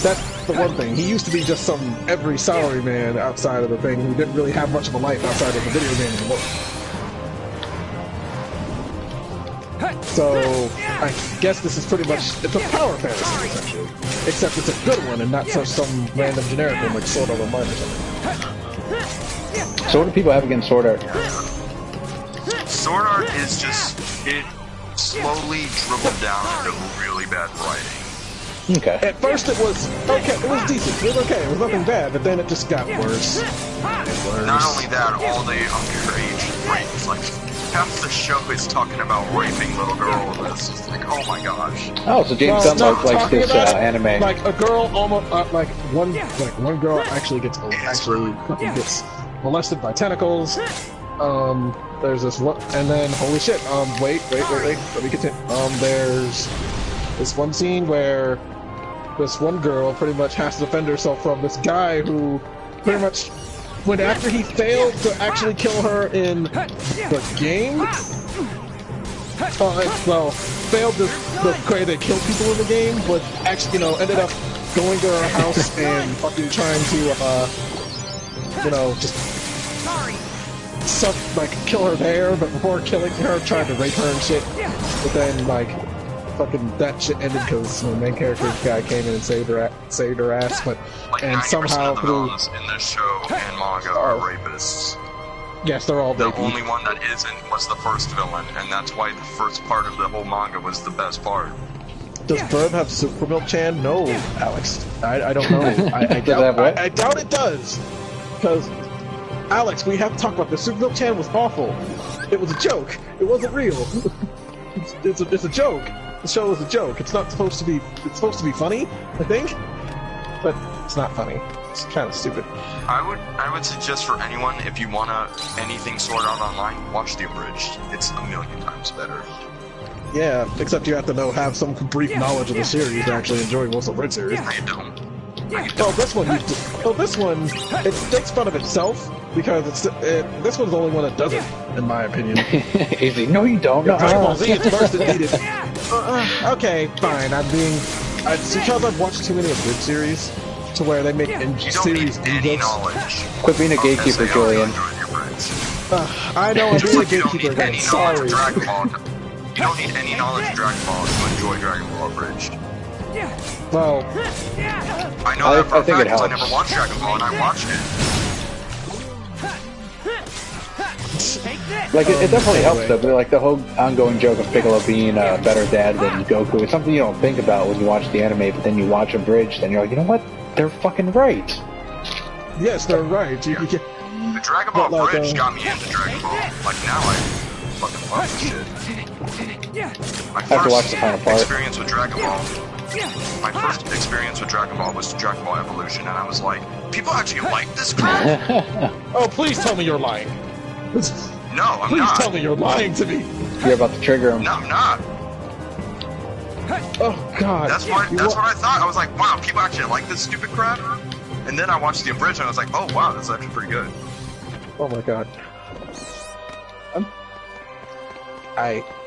that's the one thing. He used to be just some every salary man outside of the thing who didn't really have much of a life outside of the video game anymore. So I guess this is pretty much it's a power fantasy essentially, except it's a good one and not just some random generic one like Sword Art Online or something. So what do people have against Sword Art? Sword Art is just it slowly dribbled down into really bad writing. Okay. At first it was okay, it was decent, it was okay, it was nothing bad, but then it just got worse. Not only that, all the underage rapes, like half the show is talking about raping little girls. It's just like, oh my gosh. Oh, so James Gunn likes this anime. Like a girl almost one girl actually gets molested by tentacles. There's this one, and then holy shit. Wait. Let me continue. There's this one scene where this one girl pretty much has to defend herself from this guy who pretty much, when after he failed to actually kill her in the game, failed the way they kill people in the game, but actually, ended up going to her house and fucking trying to, just kill her there, but before killing her, tried to rape her and shit. But then, fucking that shit ended because the main character guy came in and saved her ass, but Like and 90% somehow of the through villains in this show and manga are rapists. yes, they're all The rapey. only one that isn't was the first villain, and that's why the first part of the whole manga was the best part. Does Verb have Super Milk Chan? No, Alex. I don't know. I doubt it does. Because, Alex, we have to talk about this. Super Milk Chan was awful. It was a joke. It wasn't real. It's a joke. The show is a joke. It's not supposed to be. It's supposed to be funny, I think, but it's not funny. It's kind of stupid. I would suggest for anyone, if you wanna anything sorted out online, watch the abridged. It's a million times better. Yeah, except you have to have some brief knowledge of the series to actually enjoy most of the Red series. I don't. Well, this one, it makes fun of itself because this one's the only one that doesn't, in my opinion. Easy. No, you don't. Dragon Ball Z, it's first it needed. Okay, fine. It's because I've watched too many of good series to where they make series any knowledge. Quit being a gatekeeper, Julian. I know I'm being a gatekeeper again. Sorry. You don't need any knowledge of Dragon Ball to enjoy Dragon Ball Abridged. Well, I know that for a fact because I never watched Dragon Ball and I watched it. Like, it definitely helps though, but like the whole ongoing joke of Piccolo being a better dad than Goku, it's something you don't think about when you watch the anime, but then you watch Abridged and you're like, you know what? They're fucking right. Yes, they're right. The Dragon Ball Abridged got me into Dragon Ball. Like, now I fucking love this shit. My first experience with Dragon Ball. My first experience with Dragon Ball was Dragon Ball Evolution, and I was like, people actually like this crap? Oh, please tell me you're lying. No, I'm not. Please tell me you're lying to me. You're about to trigger him. No, I'm not. Oh, God. That's what I thought. I was like, wow, people actually like this stupid crap? And then I watched the abridged, and I was like, oh, wow, this is actually pretty good. Oh, my God.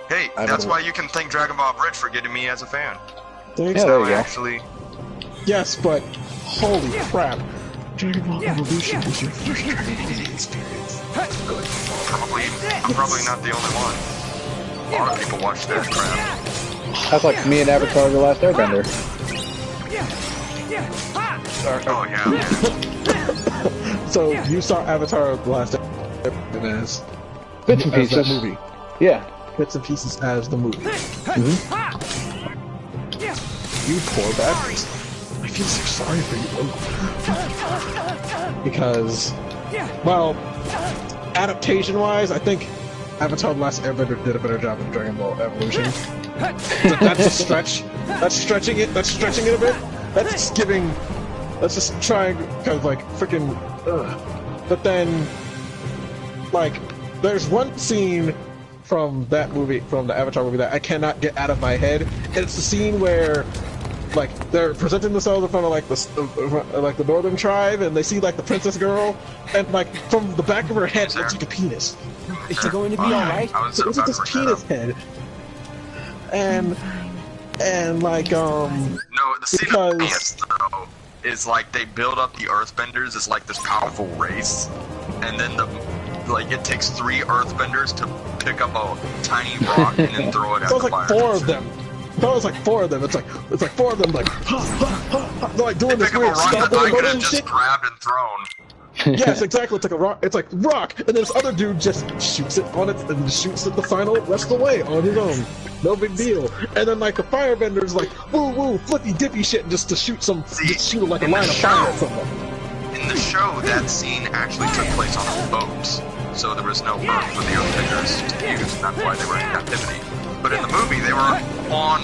Hey, that's why you can thank Dragon Ball Abridged for getting me as a fan. Thanks. Yeah, there you go. Actually... Yes, but holy crap. Dragon Ball Evolution was your first Dragon Ball Z experience. I'm probably not the only one. A lot of people watch that crap. That's like me and Avatar: The Last Airbender. Oh, yeah. So, you saw Avatar: The Last Airbender as Bits and pieces. That movie. Yeah. Bits and pieces as the movie. You poor bastard. I feel so sorry for you. Because, well, adaptation-wise, I think Avatar: The Last Airbender did a better job than Dragon Ball Evolution. That's a stretch. That's stretching it. That's stretching it a bit. That's giving. Let's just try kind of like freaking. But then, like, there's one scene from that movie, from the Avatar movie, that I cannot get out of my head. And it's the scene where, like, they're presenting themselves in front of like the northern tribe, and they see like the princess girl, and like from the back of her head, it looks like a penis. Is it going to be alright? So it's like this penis head, and like No, the scene of penis though is like they build up the Earthbenders as like this powerful race, and then like it takes 3 Earthbenders to pick up a tiny rock and then throw it at the fire. Like 4 of them. That was like 4 of them. It's like 4 of them, like they're like doing this weird stuff. That I could have just grabbed and thrown. Yes, exactly. It's like a rock. It's like rock, and then this other dude just shoots it on it and shoots it the final rest away on his own. No big deal. And then like the firebenders like woo woo flippy dippy shit just to shoot some, just shoot like a line of fire at someone. In the show, that scene actually took place on a boat, so there was no Earth for the Earthbenders to use, and that's why they were in captivity. But in the movie, they were on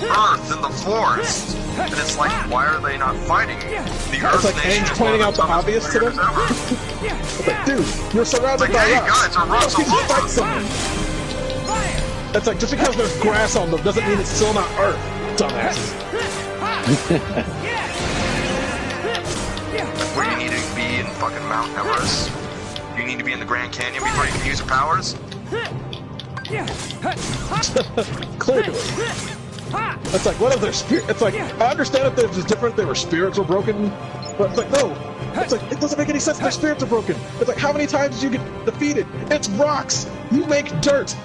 Earth in the forest, and it's like, why are they not fighting? The Earth it's like Nation Aang's pointing out the obvious to them. It's like, dude, you're surrounded by rocks. Guys, our rocks all over. It's like, just because there's grass on them doesn't mean it's still not Earth, dumbasses. Where you need to be in fucking Mount Everest? You need to be in the Grand Canyon before you can use your powers? Clearly. It's like, what if their spirit? It's like, I understand if they're just different, their spirits were broken, but it's like, no. It's like, it doesn't make any sense, their spirits are broken. It's like, how many times did you get defeated? It's rocks! You make dirt!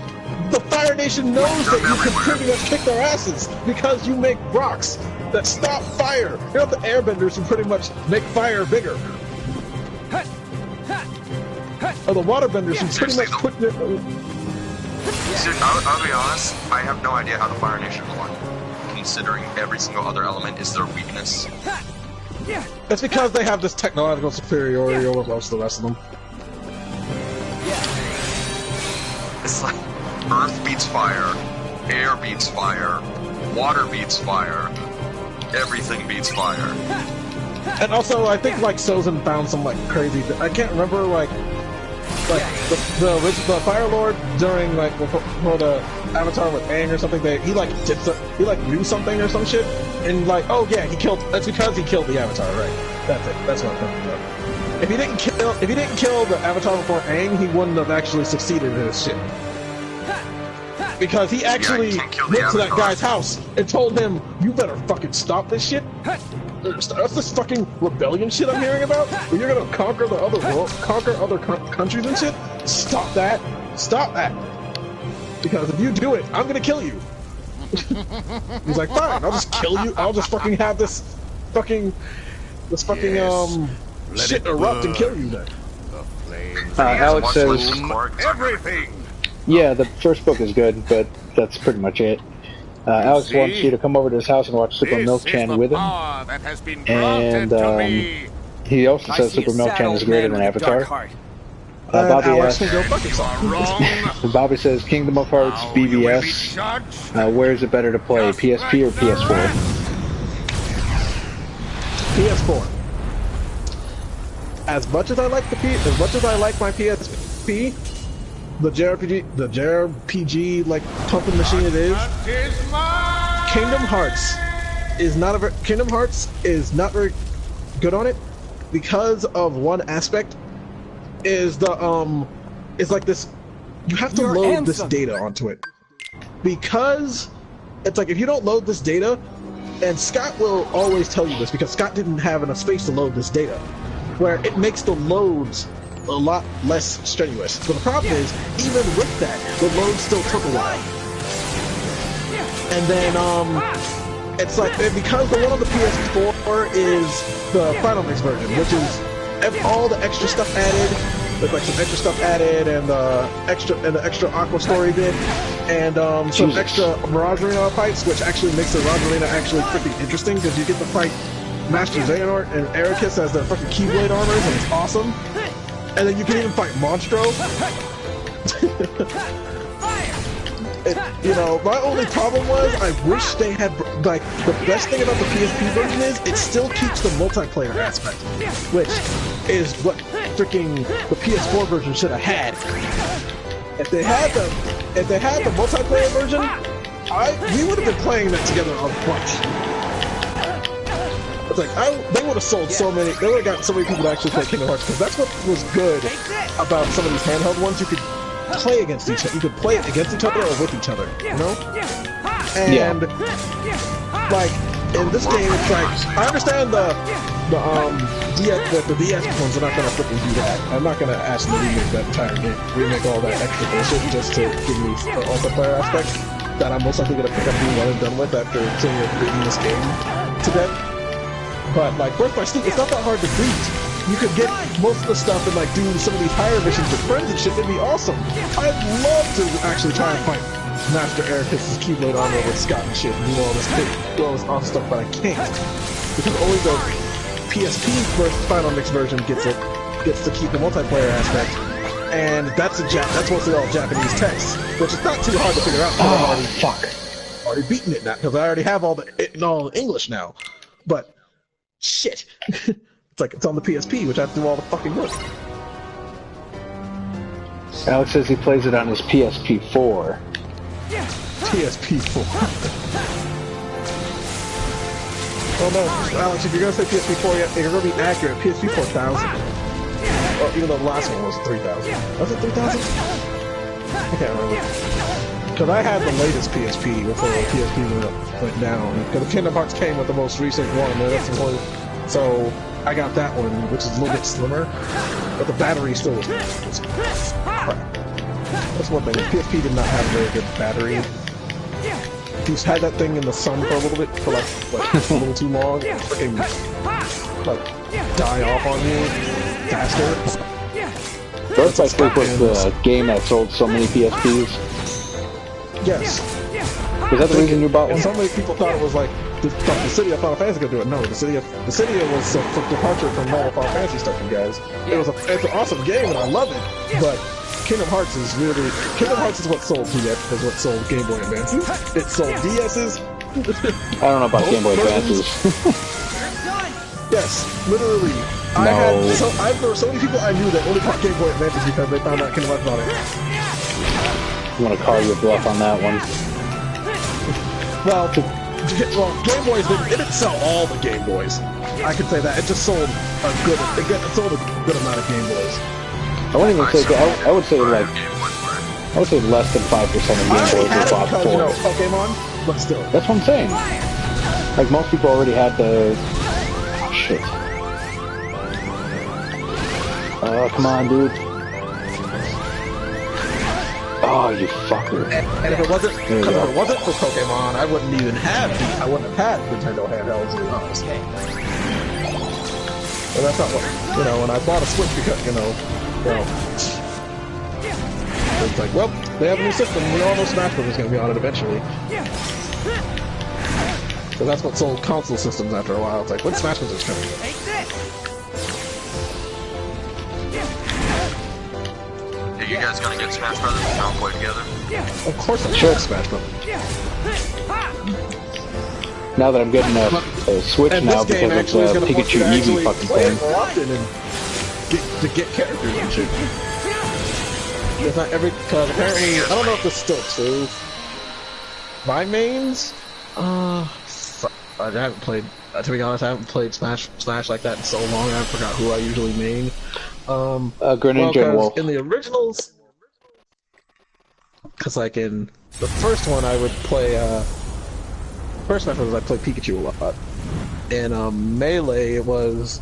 The Fire Nation knows that you can pretty much kick their asses because you make rocks that stop fire. You're not the airbenders who pretty much make fire bigger. Or the waterbenders who pretty much put their... Dude, I'll be honest, I have no idea how the Fire Nation won, considering every single other element is their weakness. It's because they have this technological superiority over most of the rest of them. It's like earth beats fire, air beats fire, water beats fire, everything beats fire. And also, I think like Sozin found some like crazy. I can't remember like the Fire Lord during like for the Avatar with Aang or something. That he knew something or some shit, and like he killed. That's because he killed the Avatar, right? That's it. That's what I'm thinking about. If he didn't kill the Avatar before Aang, he wouldn't have actually succeeded in his shit. Because he actually went to that guy's house and told him, "You better fucking stop this shit. That's this fucking rebellion shit I'm hearing about. Where you're gonna conquer the other world, conquer other countries and shit. Stop that. Stop that. Because if you do it, I'm gonna kill you." He's like, "Fine, I'll just kill you. I'll just fucking have this fucking shit erupt and kill you then." Alex says Everything! yeah, the first book is good, but that's pretty much it. Alex wants you to come over to his house and watch Super Milk Chan with him. And he also says Super Milk Chan is greater than Avatar. Bobby asks, Bobby says Kingdom of Hearts BBS. Where is it better to play, PSP or PS4? PS4. As much as I like my PSP, the JRPG like pumping machine it is, Kingdom Hearts is not very good on it because of one aspect. Is like this, you have to load this data onto it, because it's like if you don't load this data, and Scott will always tell you this because Scott didn't have enough space to load this data, where it makes the loads a lot less strenuous. But the problem is, even with that, the load still took a while. And then it's like, because the one on the PS4 is the Final Mix version, which is all the extra stuff added. There's like some extra stuff added, and the extra Aqua story bit, and some extra Mirage Arena fights, which actually makes the Mirage Arena actually freaking interesting, because you get to fight Master Xehanort and Ericus as their fucking Keyblade armors, and it's awesome. And then you can even fight Monstro. My only problem was, I wish they had, like, the best thing about the PSP version is, it still keeps the multiplayer aspect, which is what freaking the PS4 version should have had. If they had the multiplayer version, we would have been playing that together a bunch. It's like, they would have sold so many, they would have gotten so many people to actually play Kingdom Hearts, because that's what was good about some of these handheld ones. You could play against each other. You could play it against each other or with each other, you know? And, like, in this game, it's like, I understand the DS ones are not gonna freaking do that. I'm not gonna ask them to remake that entire game, remake all that extra bullshit just to give me the multiplayer aspect that I'm most likely gonna pick up being one and done with after seeing it beating this game to death. But like Birth by Sleep, it's not that hard to beat. You could get most of the stuff and like do some of these higher missions with friends and shit. It'd be awesome. I'd love to actually try and fight Master Ericus' Keyblade armor with Scott and shit and do all this awesome stuff, but I can't, because only the PSP Final Mix version gets to keep the multiplayer aspect, and that's mostly all Japanese text, which is not too hard to figure out. I've already beaten it now because I already have all English now, but. Shit. It's like it's on the PSP, which I have to do all the fucking work. Alex says he plays it on his PSP4. PSP4. Oh no, Alex, if you're gonna say PSP4, if you're gonna be accurate, PSP 4000. Well, even though the last one was 3000. Was it 3000? I can't remember. Because I had the latest PSP before the PSP went down. Because the Kingdom Hearts came with the most recent one, and that's the one. So I got that one, which is a little bit slimmer, but the battery still was crap. That's one thing. The PSP did not have a very good battery. If you had that thing in the sun for a little bit, for like a little too long, it freaking die off on you faster. Birth by Sleep was the game that sold so many PSPs. Yes. Is that the reason you bought And one? so many people thought it was like the city of Final Fantasy could do it. No, the city was a departure from normal Final Fantasy stuff, you guys. It's an awesome game and I love it, but Kingdom Hearts is what sold DS, is what sold Game Boy Advances. It sold DS's. I don't know about Game Boy Advances. Yes, literally. No. There were so many people I knew that only bought Game Boy Advances because they found out Kingdom Hearts about it. I'm gonna call your bluff on that one. Well, Game Boys didn't sell all the Game Boys. I could say that. It just sold a good amount of Game Boys. I wouldn't even say, I would say like, I would say less than 5% of Game Boys were bought because, for. you know, Pokemon, but still. That's what I'm saying. Like, most people already had the... Shit. Oh, come on, dude. Oh, you fucker. And if it wasn't for Pokemon, I wouldn't have had Nintendo handhelds, to be honest. And that's not what, you know, when I bought a Switch because, it's like, well, they have a new system, we all know Smash Bros. Is going to be on it eventually. So that's what sold console systems after a while. It's like, when Smash Bros. Is coming? Are you guys gonna get Smash Brothers and all play together? Of course I'm sure Smash Bros. Now that I'm getting a Switch And now this game because of the Pikachu Eevee fucking play thing. it more often and get characters and shit. It's not because apparently, I don't know if this is still true. My mains? I haven't played, to be honest, I haven't played Smash like that in so long, I forgot who I usually main. Greninja and Wolf. In the originals, because like in the first one I would play, first Smash Bros. I played Pikachu a lot. In Melee it was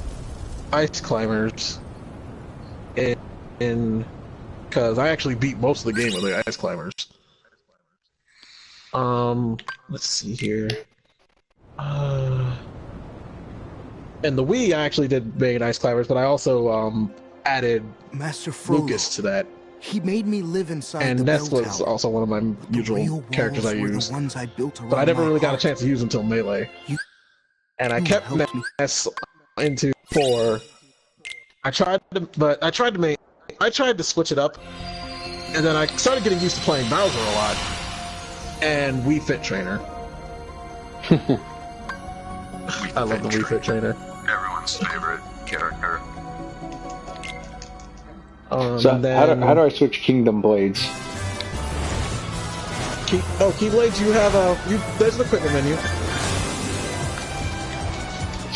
Ice Climbers. Because I actually beat most of the game with the Ice Climbers. Let's see here. And the Wii I actually did main Ice Climbers, but I also added Master Frodo, Lucas to that. He made me live inside And the Ness bell was tower. also one of my The usual real characters I walls were the used. ones I built But I around never my really got a heart. chance to use until Melee. And I you kept helped me. Ness into 4. I tried to switch it up, and then I started getting used to playing Bowser a lot, and Wii Fit Trainer. I love the Wii Fit Trainer. Everyone's favorite character. So how do I switch Kingdom Blades? Keyblades, you have there's the equipment menu.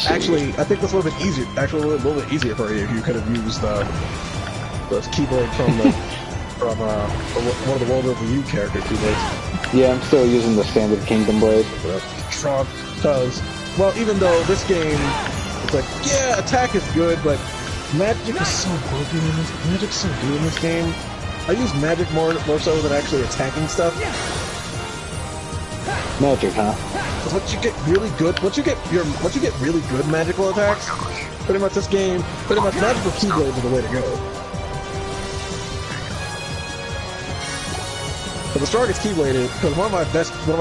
Actually, I think this would have been easier. Actually, a little bit easier for you if you could have used the Keyblade from one of the World of the U character Keyblades. Yeah, I'm still using the standard Kingdom Blade. Because, well, even though this game, it's like, yeah, attack is good, but magic is so broken in this. Magic's so good in this game. I use magic more so than actually attacking stuff. Magic, huh? Because once you get really good magical attacks, pretty much this game, magical Keyblades are the way to go. But the strongest Keyblade is, because one of my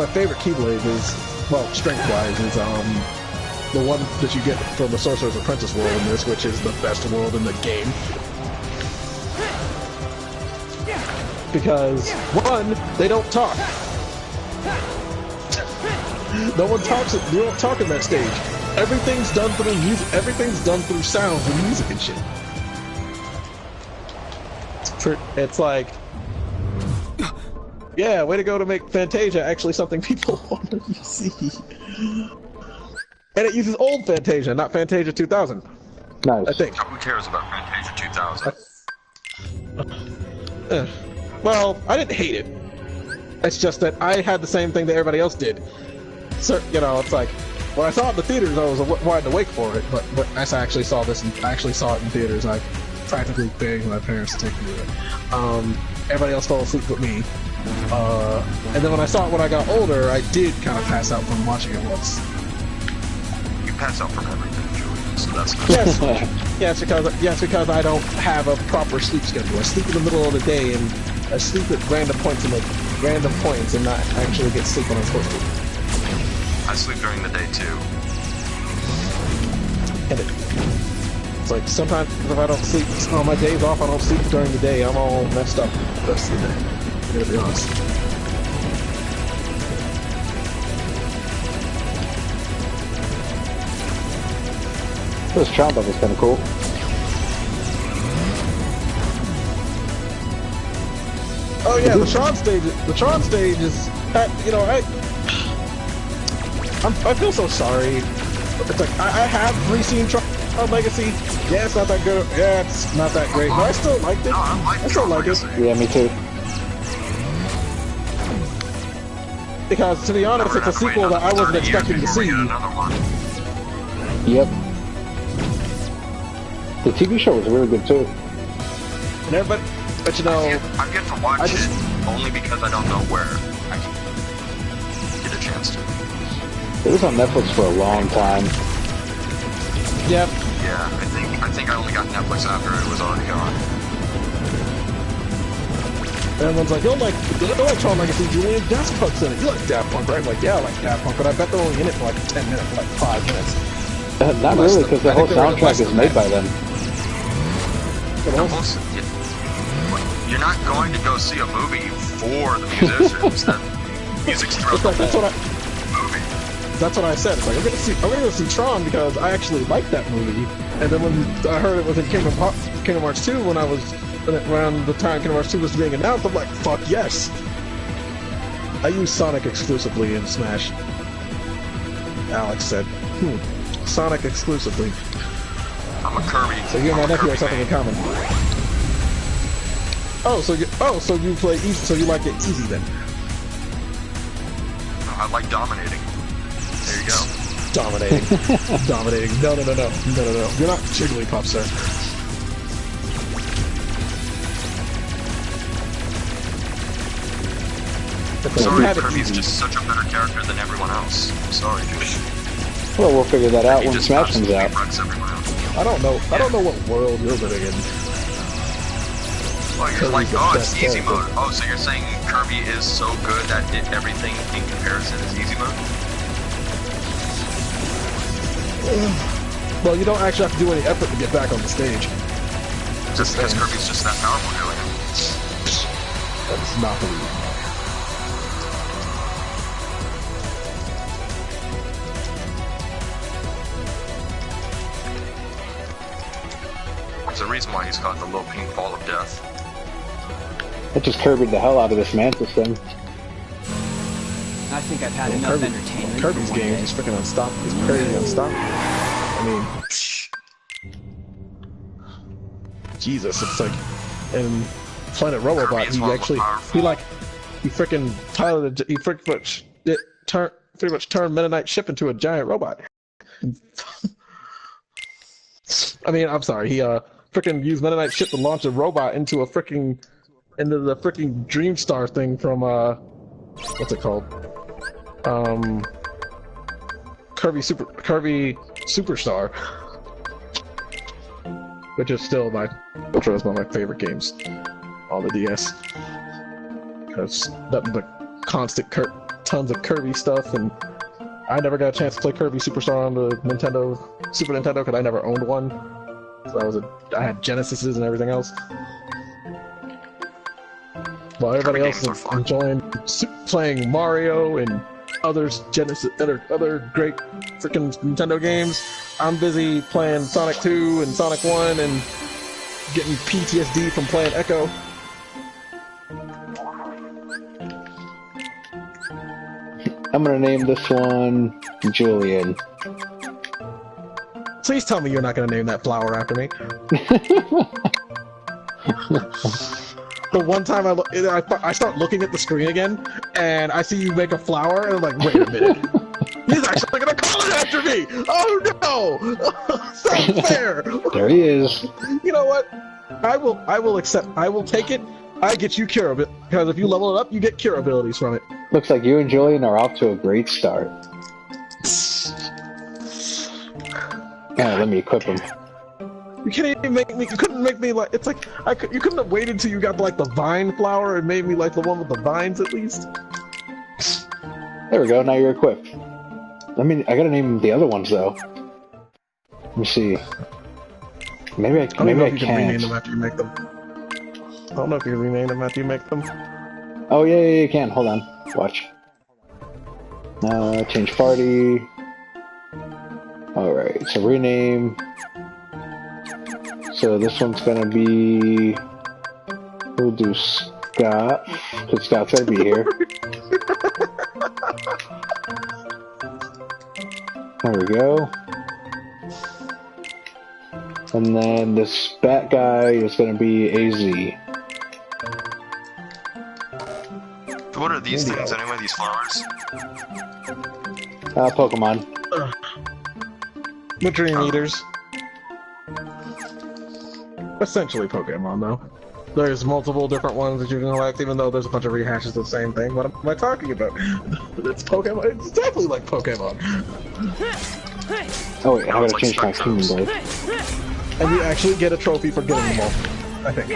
favorite Keyblades is, well, strength-wise, is the one that you get from the Sorcerer's Apprentice world in this, which is the best world in the game. Because, one, they don't talk. No one talks. You don't talk in that stage. Everything's done through music. Everything's done through sounds and music and shit. It's like, yeah, way to go to make Fantasia actually something people want to see. And it uses old Fantasia, not Fantasia 2000. Nice. I think. Who cares about Fantasia 2000? Well, I didn't hate it. It's just that I had the same thing that everybody else did. So, you know, it's like, when I saw it in the theaters, I was wide awake for it, but as I actually saw it in theaters, I practically begged my parents to take me to it. Everybody else fell asleep but me. And then when I saw it when I got older, I did kind of pass out from watching it once. You pass out from everything, Julian, so that's not Yes, because I don't have a proper sleep schedule. I sleep in the middle of the day, and I sleep at random points in the random points and not actually get sleep when I'm supposed to. I sleep during the day too. And it's like sometimes if I don't sleep on my days off, I don't sleep during the day. I'm all messed up the rest of the day. I'm gonna be honest. This child was kind of cool. Oh yeah, the Tron stage. The Tron stage is, you know, I feel so sorry. It's like I have reseen Tron Legacy. Yeah, it's not that good. Yeah, it's not that great. But I still liked it. No, I still like it. Yeah, me too. Because to be honest, it's a sequel that I wasn't expecting to see. Yep. The TV show was really good too. And everybody, but you know, I've yet to watch it only because I don't know where I can get a chance to. It was on Netflix for a long time. Yep. Yeah, I think I only got Netflix after it was already on. Everyone's like, you'll like Tron Legacy, Julian, Daft Punk's in it. You like Daft Punk, right? I'm like, yeah, I like Daft Punk, but I bet they're only in it for like 10 minutes, like 5 minutes. Not really, because the whole soundtrack is made by them. You're not going to go see a movie for the musicians. That music's throughout the whole movie. That's what I said. It's like I'm gonna go see Tron because I actually liked that movie. And then when I heard it was in Kingdom Hearts 2, when I was around the time Kingdom Hearts 2 was being announced, I'm like, fuck yes. I use Sonic exclusively in Smash. Alex said, Sonic exclusively. I'm a Kirby. So you and my nephew have something in common. Oh, so you play easy, so you like it easy then? I like dominating. There you go. Dominating. Dominating. No. You're not Jigglypuff, sir. Sorry, Kirby's just such a better character than everyone else. I'm sorry, dude. Well, we'll figure that out when Smash comes out. I don't know what world you're living in. Oh, you're like, oh, it's easy mode. Oh, so you're saying Kirby is so good that everything in comparison is easy mode? Well, you don't actually have to do any effort to get back on the stage. Just because Kirby's just that powerful doing it. That's not the reason. There's a reason why he's called the little pink ball of death. It just Kirby'd the hell out of this Mantis thing. I think I've had enough entertainment. Kirby's games is freaking unstoppable. It's crazy unstoppable. I mean, Jesus, it's like in Planet Robobot, he freaking piloted, he pretty much turned Mennonite ship into a giant robot. I mean, I'm sorry, he freaking used Mennonite ship to launch a robot into the freaking Dreamstar thing from what's it called? Kirby Superstar, which is still one of my favorite games on the DS. Because nothing but constant tons of Kirby stuff, and I never got a chance to play Kirby Superstar on the Super Nintendo, because I never owned one. So I had Genesises and everything else. While everybody else is enjoying playing Mario and other great freaking Nintendo games, I'm busy playing Sonic 2 and Sonic 1 and getting PTSD from playing Echo. I'm gonna name this one Julian. Please tell me you're not gonna name that flower after me. The one time I start looking at the screen again, and I see you make a flower, and I'm like, wait a minute. He's actually gonna call it after me! Oh no! It's not fair! There he is. You know what? I will accept. I will take it. I get you cure ability, because if you level it up, you get cure abilities from it. Looks like you and Julian are off to a great start. Let me equip him. You can't even make me. You couldn't make me like. It's like you couldn't have waited till you got like the vine flower and made me like the one with the vines at least. There we go. Now you're equipped. I gotta name the other ones though. Let me see. Maybe I can rename can't. them after you make them. I don't know if you can rename them after you make them. Oh yeah, you can. Hold on. Watch. Change party. Alright, so rename. So this one's gonna be... We'll do Scott, because Scott's gotta be here. There we go. And then this bat guy is gonna be AZ. What are these things anyway, these flowers? Pokemon. The Dream Eaters. Essentially Pokemon, though. There's multiple different ones that you can collect, even though there's a bunch of rehashes of the same thing. What am I talking about? It's Pokemon. It's exactly like Pokemon. Oh wait, I gotta change my Kingdom Blade. And you actually get a trophy for getting them all, I think.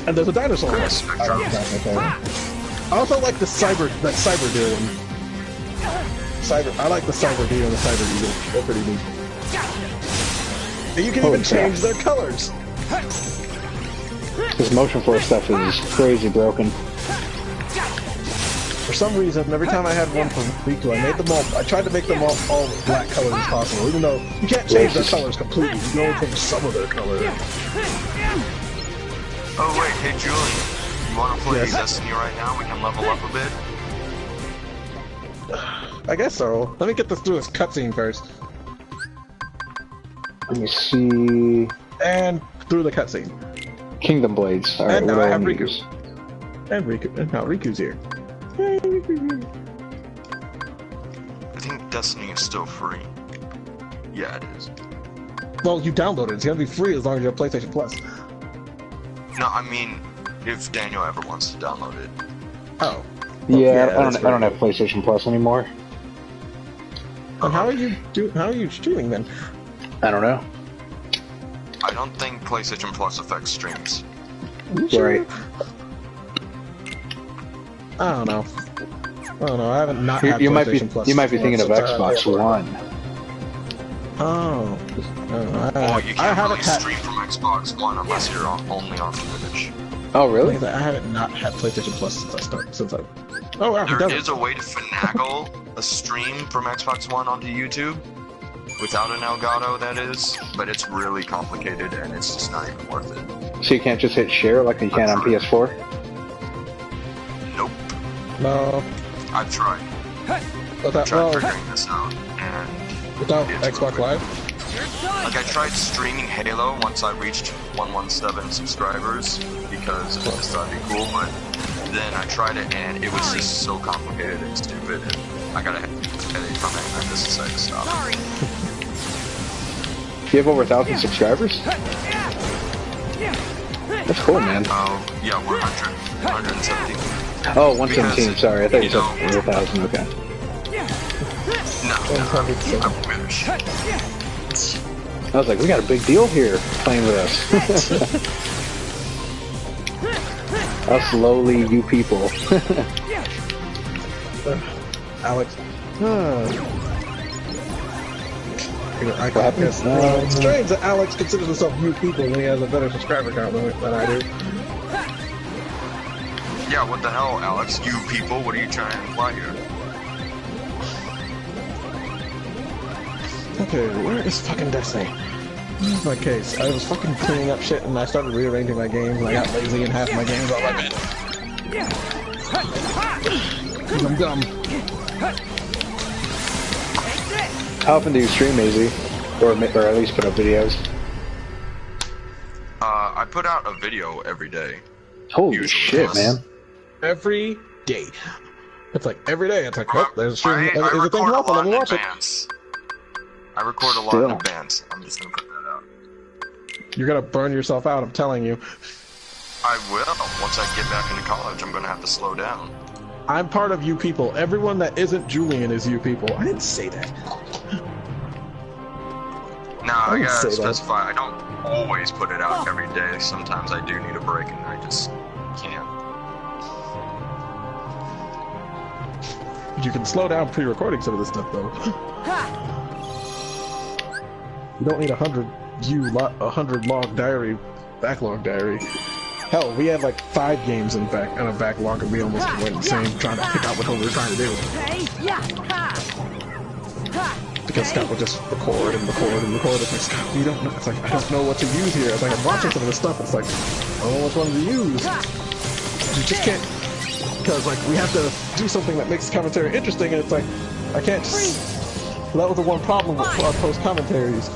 And there's a dinosaur one. I also like the cyber deer one. I like the cyber deer and the cyber eagle. They're pretty neat. And you can even change their colors. This motion force stuff is crazy broken. For some reason, every time I had one for Riku, I tried to make them all black colors as possible, even though you can't change their colors completely. You can only change some of their color. Oh wait, hey Julian, you wanna play Destiny right now? We can level up a bit? I guess so. Let me get through this cutscene first. Let me see... And through the cutscene. Kingdom Blades. Alright, and now I have Riku. Use? And now Riku's here. I think Destiny is still free. Yeah, it is. Well, you download it. It's gonna be free as long as you have PlayStation Plus. No, I mean, if Daniel ever wants to download it. Oh. Yeah, I don't have PlayStation Plus anymore. And how are you streaming then? I don't know. I don't think PlayStation Plus affects streams. Right. I don't know. I haven't not had PlayStation Plus. You might be thinking of Xbox One. Oh. You can't really stream from Xbox One unless you're only on Twitch. Oh, really? I haven't not had PlayStation Plus since I... Oh, wow, There is a way to finagle a stream from Xbox One onto YouTube. Without an Elgato, that is. But it's really complicated and it's just not even worth it. So you can't just hit share like you can on PS4? Nope. No. I've tried. Without figuring this out, and without Xbox Live? Like, I tried streaming Halo once I reached 117 subscribers, because I just thought it'd be cool, but then I tried it, and it was just so complicated and stupid, and I got a headache from it, and I just decided to stop. You have over 1,000 subscribers? That's cool, man. Oh, yeah, 117. Oh, 117, sorry, I thought you said 1,000, okay. No, I'm finished. I was like, we got a big deal here playing with us. Us lowly you people. Alex. It's strange that Alex considers himself you people when he has a better subscriber count than I do. Yeah, what the hell, Alex? You people, what are you trying to imply here? Okay, where is fucking Destiny? Where's my case? I was fucking cleaning up shit and I started rearranging my games and I got lazy and half my games on my bed. I'm dumb. How often do you stream, AZ? Or at least put up videos? I put out a video every day. Holy shit, man. Every day. It's like every day. It's like, oh, there's a stream. I record a lot in watch it. advance. I record a lot in advance. I'm just gonna put that out. You're gonna burn yourself out, I'm telling you. I will. Once I get back into college, I'm gonna have to slow down. I'm part of you people. Everyone that isn't Julian is you people. I didn't say that. No, I would gotta say that. specify. I don't always put it out every day. Sometimes I do need a break, and I just can't. You can slow down pre-recording some of this stuff, though. You don't need 100 log diary, backlog diary. Hell, we had like 5 games in a backlog, and we almost went insane trying to pick out what we were trying to do. Because Scott would just record and record and record. It's like, Scott, we don't know. It's like, I don't know what to use here. It's like, I'm watching some of this stuff. It's like, I don't know which one to use. You just can't, because like, we have to do something that makes commentary interesting, and it's like, I can't just. That was the one problem with our post commentaries.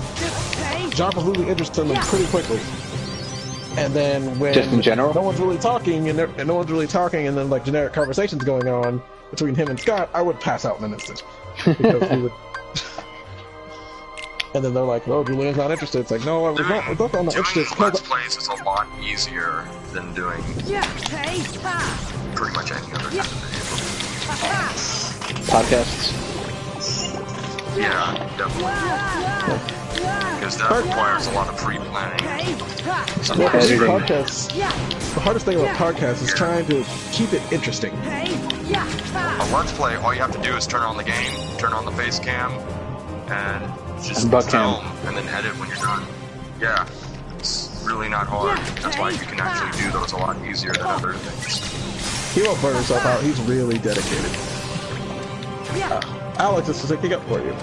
John was losing interest in them pretty quickly. And then when just in general, no one's really talking, and then like generic conversations going on between him and Scott, I would pass out in an instant. Because we would. And then they're like, "Oh, Julian's not interested." It's like, no, I'm not interested. Doing Let's Plays is a lot easier than doing pretty much any other kind of video. Podcasts. Yeah, definitely. Because that requires a lot of pre-planning. The hardest thing about podcasts is trying to keep it interesting. A Let's Play, all you have to do is turn on the game, turn on the face cam, and just film, and then edit when you're done. Yeah, it's really not hard. That's why you can actually do those a lot easier than other things. He won't burn himself out. He's really dedicated. Alex is sticking up for you.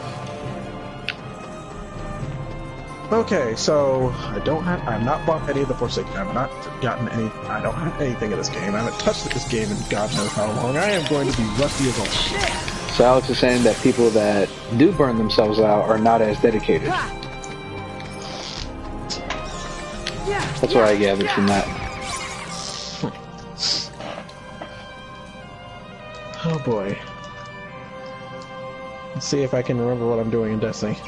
Okay, so I've not bought any of the Forsaken. I've not gotten any. I don't have anything of this game. I haven't touched this game in God knows how long. I am going to be rusty as all shit. So Alex is saying that people that do burn themselves out are not as dedicated. That's what I gathered from that. Oh boy. Let's see if I can remember what I'm doing in Destiny.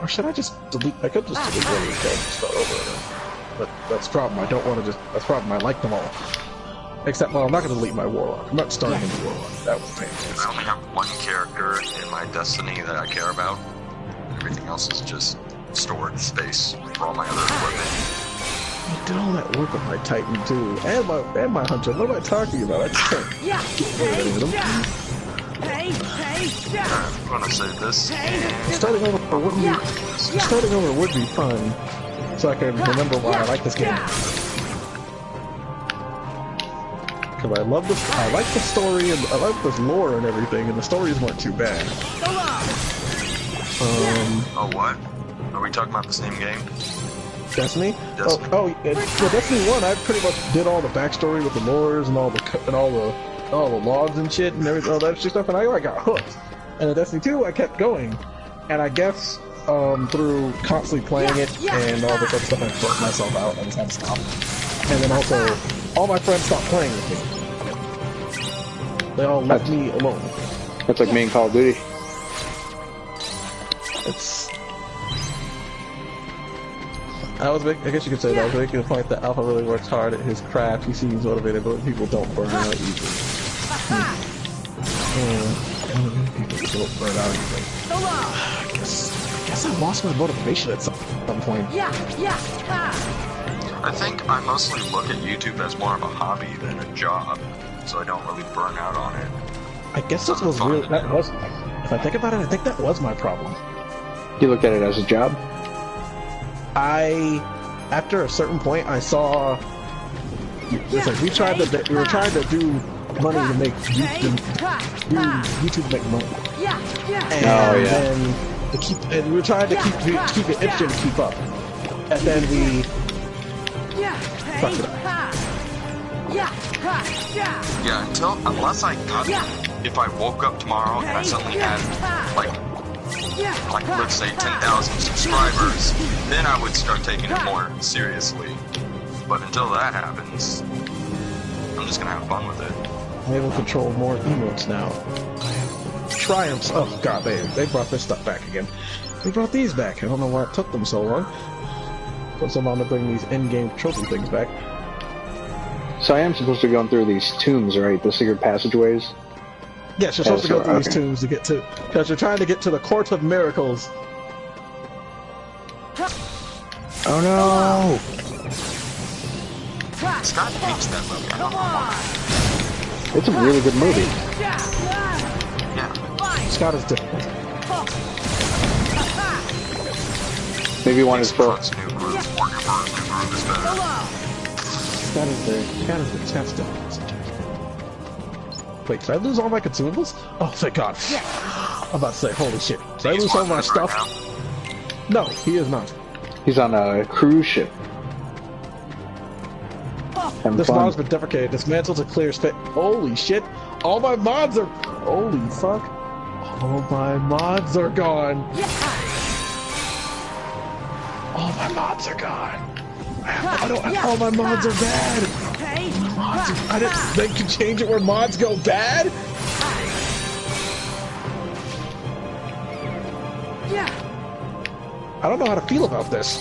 Or should I just delete? I could just delete one of these guys and start over again. But that's the problem. I don't want to just. That's the problem. I like them all. Except, well, I'm not going to delete my Warlock. I'm not starting a new Warlock. That was painful. I only have one character in my Destiny that I care about. Everything else is just storage space for all my other equipment. I did all that work with my Titan too, and my Hunter. What am I talking about? I just can't get rid of them. I'm gonna save this. Starting over would be fun, so I can remember why I like this game. Because I like the story, and I like this lore and everything, and the stories weren't too bad. Oh, what? Are we talking about the same game? Destiny? Destiny. Well, Destiny 1, I pretty much did all the backstory with the lores and all the logs and shit and everything, all that shit stuff, and I got hooked. And in Destiny 2, I kept going, and I guess through constantly playing it and all this other stuff, I broke myself out and just had to stop. And then also, all my friends stopped playing with me. They all left me alone. That's like me in Call of Duty. I guess you could say that I was making the point that Alpha really works hard at his craft. He seems motivated, but people don't burn out easily. People don't burn out easily. I guess I lost my motivation at some point. I think I mostly look at YouTube as more of a hobby than a job, so I don't really burn out on it. I guess that was if I think about it, I think that was my problem. You looked at it as a job? After a certain point, I saw. It's like we were trying to do money to make YouTube to make money. And then we were trying to keep it interesting to keep up. And then we fucked it up. Yeah, unless I got it. If I woke up tomorrow and I suddenly had like let's say 10,000 subscribers, then I would start taking it more seriously. But until that happens, I'm just gonna have fun with it. I'm able to control more emotes now. I have triumphs. Oh god, they brought this stuff back again. They brought these back. I don't know why it took them so long. Took so long to bring these in-game trophy things back. So I am supposed to be going through these tombs, right? The secret passageways? Yes, you're supposed to go through these tombs to get to... Because you're trying to get to the Court of Miracles. Oh no! Scott hates that movie. I don't know why. It's a really good movie. Yeah. Scott is difficult. Maybe one is for. Scott's new groove, or new groove is better. Scott is there. Scott's difficult sometimes. Wait, did I lose all my consumables? Oh, thank God. I'm about to say, holy shit. Did I lose all my stuff? No, he is not. He's on a cruise ship. This mod's been deprecated. Dismantled to clear space. Holy shit. All my mods are... Holy fuck. All my mods are gone. All my mods are gone. All my mods are bad. I didn't... They can change it where mods go bad? I don't know how to feel about this.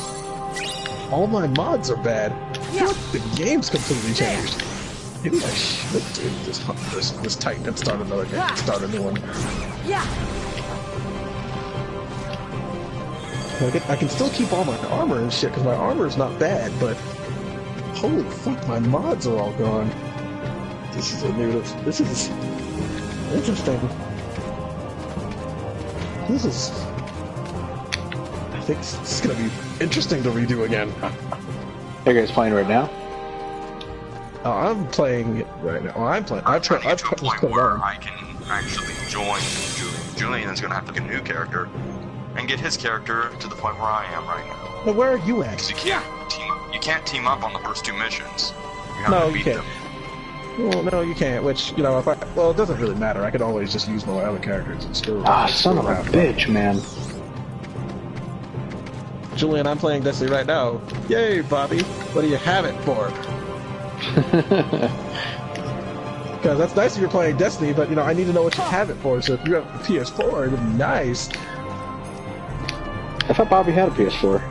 All my mods are bad. I feel like the game's completely changed. Maybe I should do this Titan and start another game. Start a new one. I can still keep all my armor and shit, because my armor is not bad, but holy fuck, my mods are all gone. This is interesting. I think it's gonna be interesting to redo again. Are you guys playing right now? Oh, I'm playing it right now. I'm playing. I'm trying to get to a point where I can actually join Julian. Julian is going to have to get a new character and get his character to the point where I am right now. But where are you at? Because you can't team up on the first two missions. You have to beat them. Well, no, you can't. Which, you know, well, it doesn't really matter. I could always just use my other characters and screw. Son of a bitch, man. Julian, I'm playing Destiny right now. Yay, Bobby! What do you have it for? Because that's nice if you're playing Destiny, but you know I need to know what you have it for. So if you have a PS4, it'd be nice. I thought Bobby had a PS4.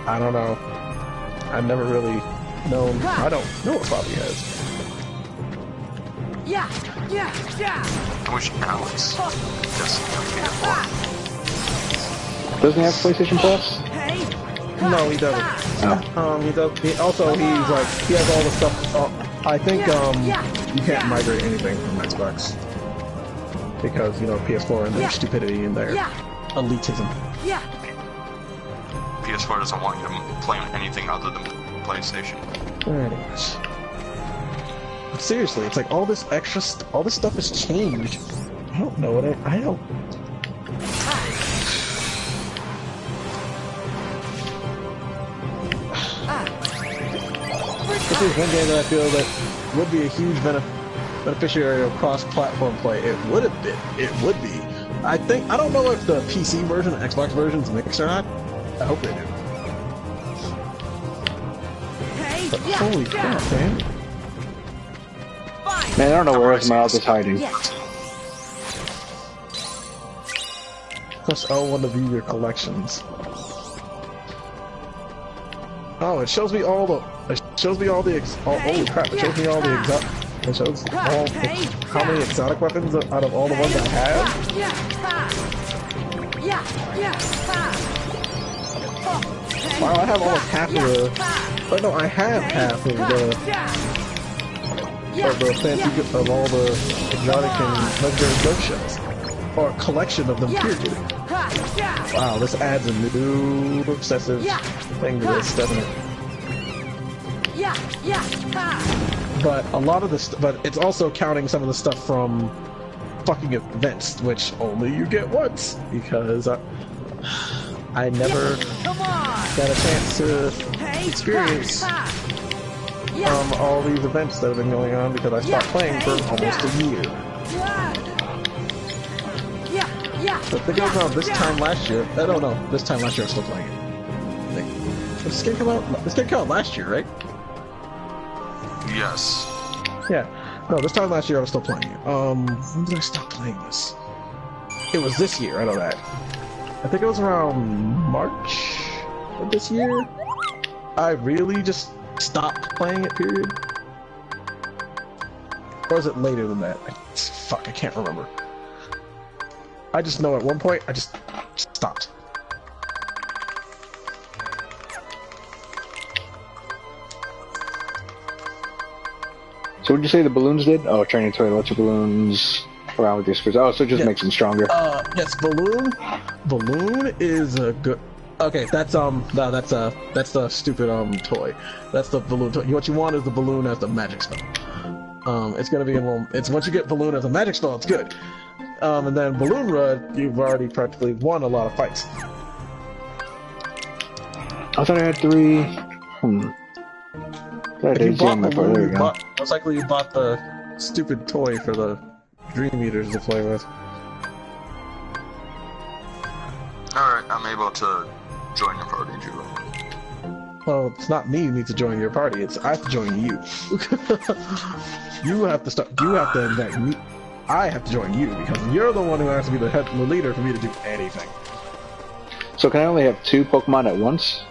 I don't know. I've never really known. I don't know what Bobby has. I wish Alex Destiny on PS4. Doesn't he have PlayStation Plus? No, he doesn't. Oh. He does. He's like, he has all the stuff. I think you can't migrate anything from Xbox because you know PS4 and their stupidity and their elitism. PS4 doesn't want you to play on anything other than PlayStation. Anyways, but seriously, it's like all this extra, all this stuff has changed. I don't know what I don't. This is one game that I feel that would be a huge beneficiary of cross-platform play. It would have been. It would be. I don't know if the PC version and Xbox version's mixed or not. I hope they do. But holy crap, man. Man, I don't know where Esmeralda's hiding. Press L1 to view your collections. Oh, it shows me all the. It shows me all the. Holy crap! It shows me all the exotic. It shows all how many exotic weapons out of all the ones I have. Wow, I have almost half of the. But no, I have half of the fancy of all the exotic and legendary ghost shells, or a collection of them. Period. Wow, this adds a new obsessive thing to this, doesn't it? But a lot of this, but it's also counting some of the stuff from fucking events, which only you get once, because I never got a chance to experience all these events that have been going on because I stopped playing for almost a year. But think about this time last year. I don't know. This time last year I was still playing it. This game came out. This game came out last year, right? Yes. Yeah. No, this time last year I was still playing it. When did I stop playing this? It was this year. I know that. I think it was around March of this year. I really just stopped playing it. Period. Or is it later than that? Fuck, I can't remember. I just know at one point I just stopped. So what did you say the balloons did? Oh, training toy lets your balloons around with your screws. Oh, so it just makes them stronger. Yes, balloon. Balloon is a good. Okay, that's no, that's the stupid toy. That's the balloon toy. What you want is the balloon as the magic spell. It's gonna be a little. It's once you get balloon as a magic spell, it's good. And then balloon rod, you've already practically won a lot of fights. I thought I had 3. If you bought balloon, most likely you bought the stupid toy for the Dream Eaters to play with. Alright, I'm able to join your party, Julie. Well, it's not me who needs to join your party, it's I have to join you. You have to start, you have to invite me. I have to join you, because you're the one who has to be the head, the leader for me to do anything. So can I only have 2 Pokemon at once?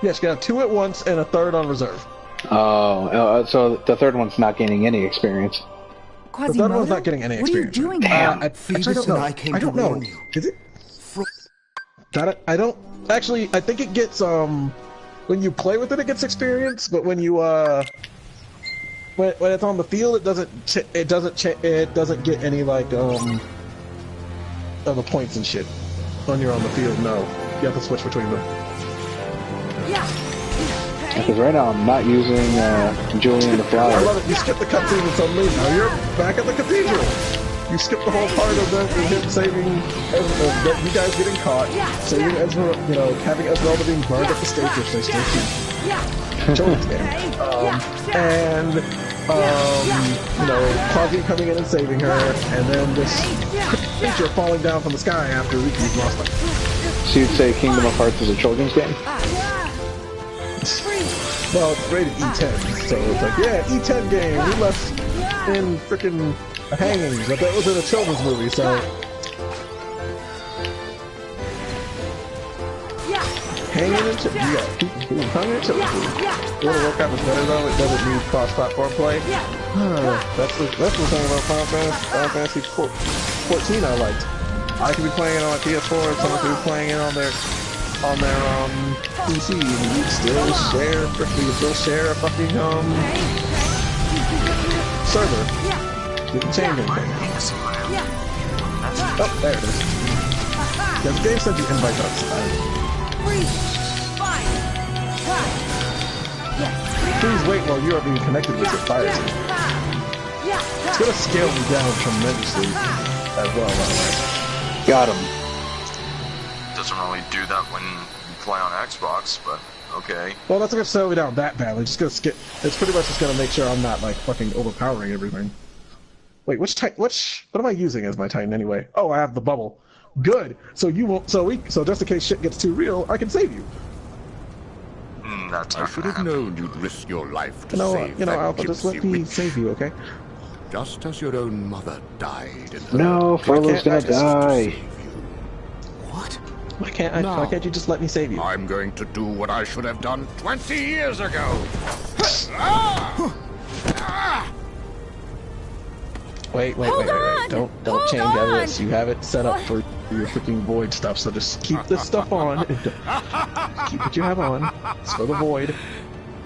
Yes, you can have 2 at once and a 3rd on reserve. Oh, so the 3rd one's not gaining any experience. The 3rd one's not getting any experience. What are you doing? Damn. Actually, I don't know. I don't know. Is it? I don't. Actually, I think it gets, when you play with it, it gets experience, but when you, when it's on the field, it doesn't get any, like, of the points and shit. When you're on the field, no. You have to switch between them. Because right now I'm not using Julian the Flyer. I love it. You skip the cutscene and suddenly now you're back at the cathedral. You skip the whole part of him saving, you guys getting caught, saving Esmeralda, you know, having Esmeralda being burned at the stake, which they still keep. Children's game. And, you know, Quasi coming in and saving her, and then this creature falling down from the sky after Riki's lost life. So you'd say Kingdom of Hearts is a children's game? Well, it's rated E10, so it's like, yeah, E10 game, we left in frickin' a hanging, but that was in a children's movie, so... Hanging in children's hung in children's movie. You wanna work out much better though, it doesn't need cross-platform play. That's the thing about Final Fantasy 14 I liked. I could be playing it on a PS4 and someone could be playing it on their PC, and you'd still share a fucking server. Didn't change anything. Oh, there it is. Yeah, the game sent you invite outside. Please wait while you are being connected with your fire team. It's gonna scale you down tremendously as well, by the way. Got him. Doesn't really do that when you play on Xbox, but okay. Well, that's not gonna slow me down that badly. Just gonna skip. It's pretty much just gonna make sure I'm not like fucking overpowering everything. Wait, what am I using as my Titan anyway? Oh, I have the bubble. Good. So you won't. So just in case shit gets too real, I can save you. That's I should have known you'd risk your life to save you know, that Alpha, just let gypsy me witch. save you, okay? Just as your own mother died in her... No, Frollo's gonna die. What? Why can't you just let me save you? I'm going to do what I should have done 20 years ago. Wait. Don't change out of this. You have it set up for your freaking void stuff, so just keep this stuff on. Keep what you have on. It's for the void.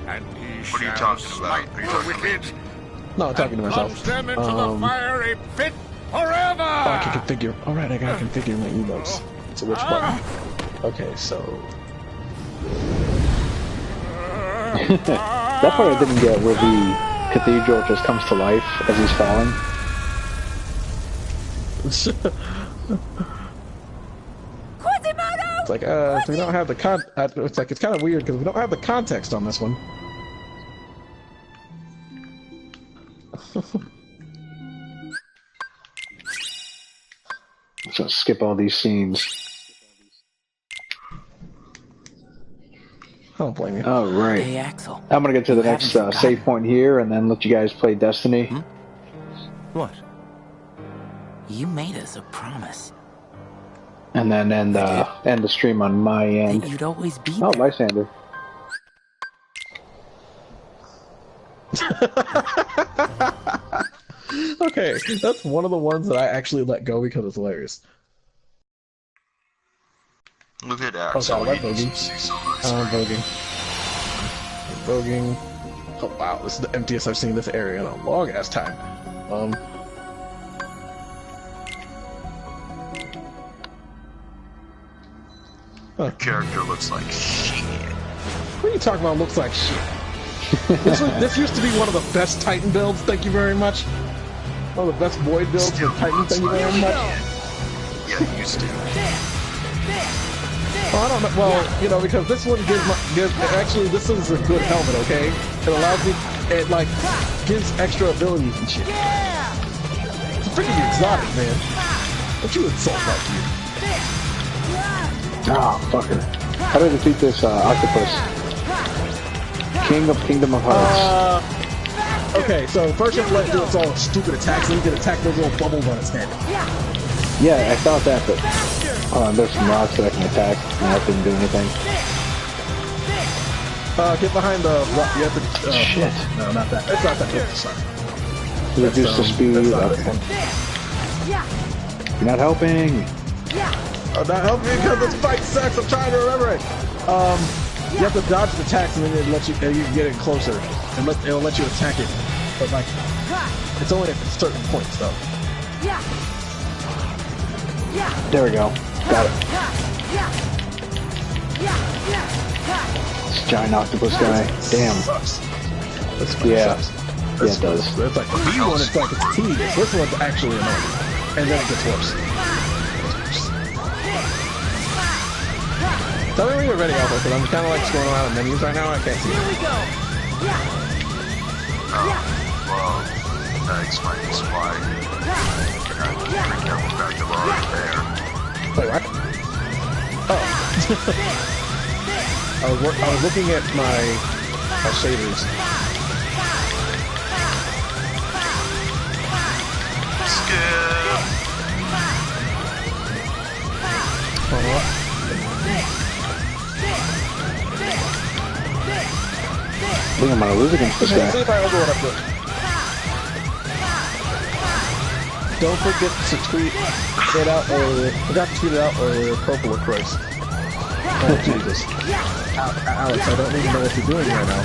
And he What are you shall talking about? smite Are you the talking to me? wicked No, I'm talking to myself. plunge them into the fiery pit forever. Oh, I can configure. Alright, I gotta configure my emotes. So which button? Okay, so... That part I didn't get, where the cathedral just comes to life as he's falling. It's like, we don't have the it's like, it's kind of weird because we don't have the context on this one. So skip all these scenes. I don't blame you. All right. Hey, Axel. I'm gonna get to the next haven't save point here, and then let you guys play Destiny. What? You made us a promise. And then end the stream on my end. That you'd always be Oh, there. Lysander. Okay, that's one of the ones that I actually let go because it's hilarious. Look at Oh, Axel. God, I'm He needs voguing. to see some I'm voguing. voguing. Oh wow, this is the emptiest I've seen this area in a long ass time. Character looks like shit. What are you talking about? Looks like shit. This used to be one of the best Titan builds. Thank you very much. One of the best Void builds for Titan. Thank you very much. Yeah, it used to. Well, I don't know. Well, you know, because this one gives actually, this is a good helmet, okay? It allows me, it like, gives extra abilities and shit. It's freaking exotic, man. Don't you insult like you. Ah, fucker. How do I defeat this octopus? King of Kingdom of Hearts. Okay, so first you have to let it do its all stupid attacks, and you can attack those little bubbles on its head. Yeah, I thought that, but there's some rocks that I can attack, and that didn't do anything. Get behind the rock. You have to. Shit. No, not that. It's not that good. Sorry. Reduce the speed. Okay. You're not helping. I'm not helping you because this fight sucks. I'm trying to remember it. You have to dodge the attacks, and then it lets you. You can get it closer, and it'll let you attack it. But like, it's only at certain points, though. There we go. Got it. This giant octopus guy. Damn. Sucks. This Yeah. sucks. Yeah, it does. It's like the B one. It's like it's tedious. This one's actually annoying, and then it gets worse. Tell me when you're ready, Alpha, because I'm kind of like scrolling around in menus right now. I can't see. Here we go. Well, that explains why. Back to right there. Wait, what? Oh. I was looking at my shaders. Skip. Hold on. I think I'm gonna lose against this See guy. if I remember what I put. Don't forget to tweet it out earlier. Forgot to tweet it out earlier. Purple of Christ. Oh Jesus. Alex, I don't even know what you're doing right now.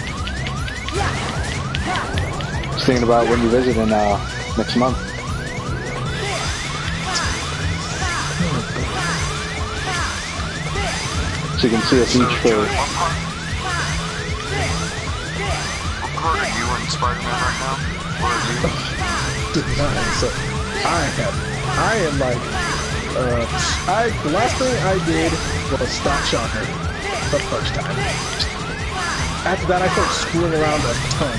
Just thinking about when you visit in next month. So you can see us each for. What part are you in Spider-Man right now? Where are you? So I am like, the last thing I did was stop shocker the first time. After that, I started screwing around a ton.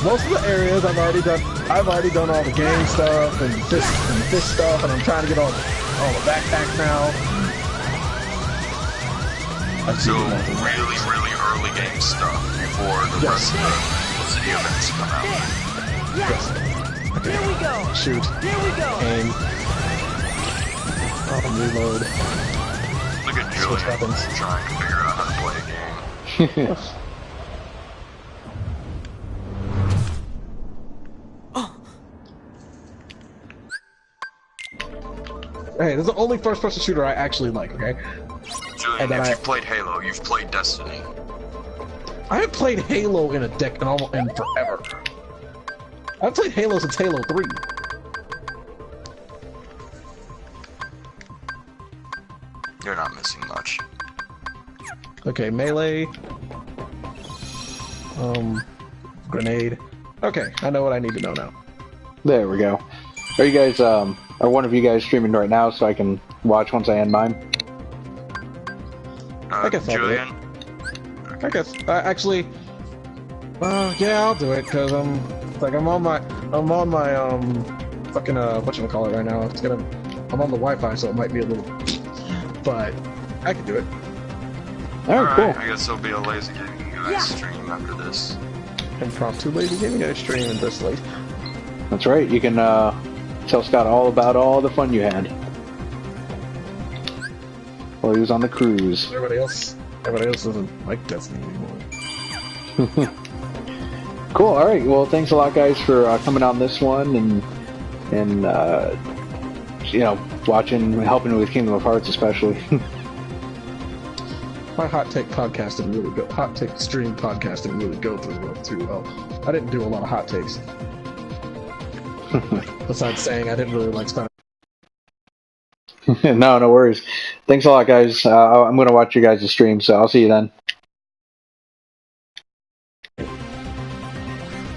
Most of the areas I've already done all the game stuff and this stuff, and I'm trying to get all the backpacks now. So really early game stuff before the rest of the city events come out. Yes. Okay. Here we go. Shoot. Here we go. Aim. Reload. Look at Julian trying to figure out how to play a game. Hey, this is the only first-person shooter I actually like, okay? Julian, if you've played Halo, you've played Destiny. I haven't played Halo in forever. I've played Halo since Halo 3. You're not missing much. Okay, melee. Grenade. Okay, I know what I need to know now. There we go. Are you guys, are one of you guys streaming right now so I can watch once I end mine? I guess I'll do it. Julian? I guess, actually, yeah, I'll do it, cause I'm on my, fucking, whatchamacallit right now. I'm on the Wi-Fi, so it might be a little, but I can do it. Alright, cool. I guess there'll be a LazyGamingGuys stream after this. Impromptu LazyGamingGuys stream this late. That's right, you can, tell Scott all about all the fun you had while he was on the cruise. Everybody else doesn't like Destiny anymore. Cool. All right. Well, thanks a lot, guys, for coming on this one and you know, watching, helping with Kingdom of Hearts, especially. my hot take podcasting really go. Hot take stream podcasting really go too well. I didn't do a lot of hot takes. Besides saying I didn't really like Spider. No worries. Thanks a lot, guys. I'm gonna watch you guys' stream, so I'll see you then.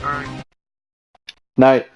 Alright. Night.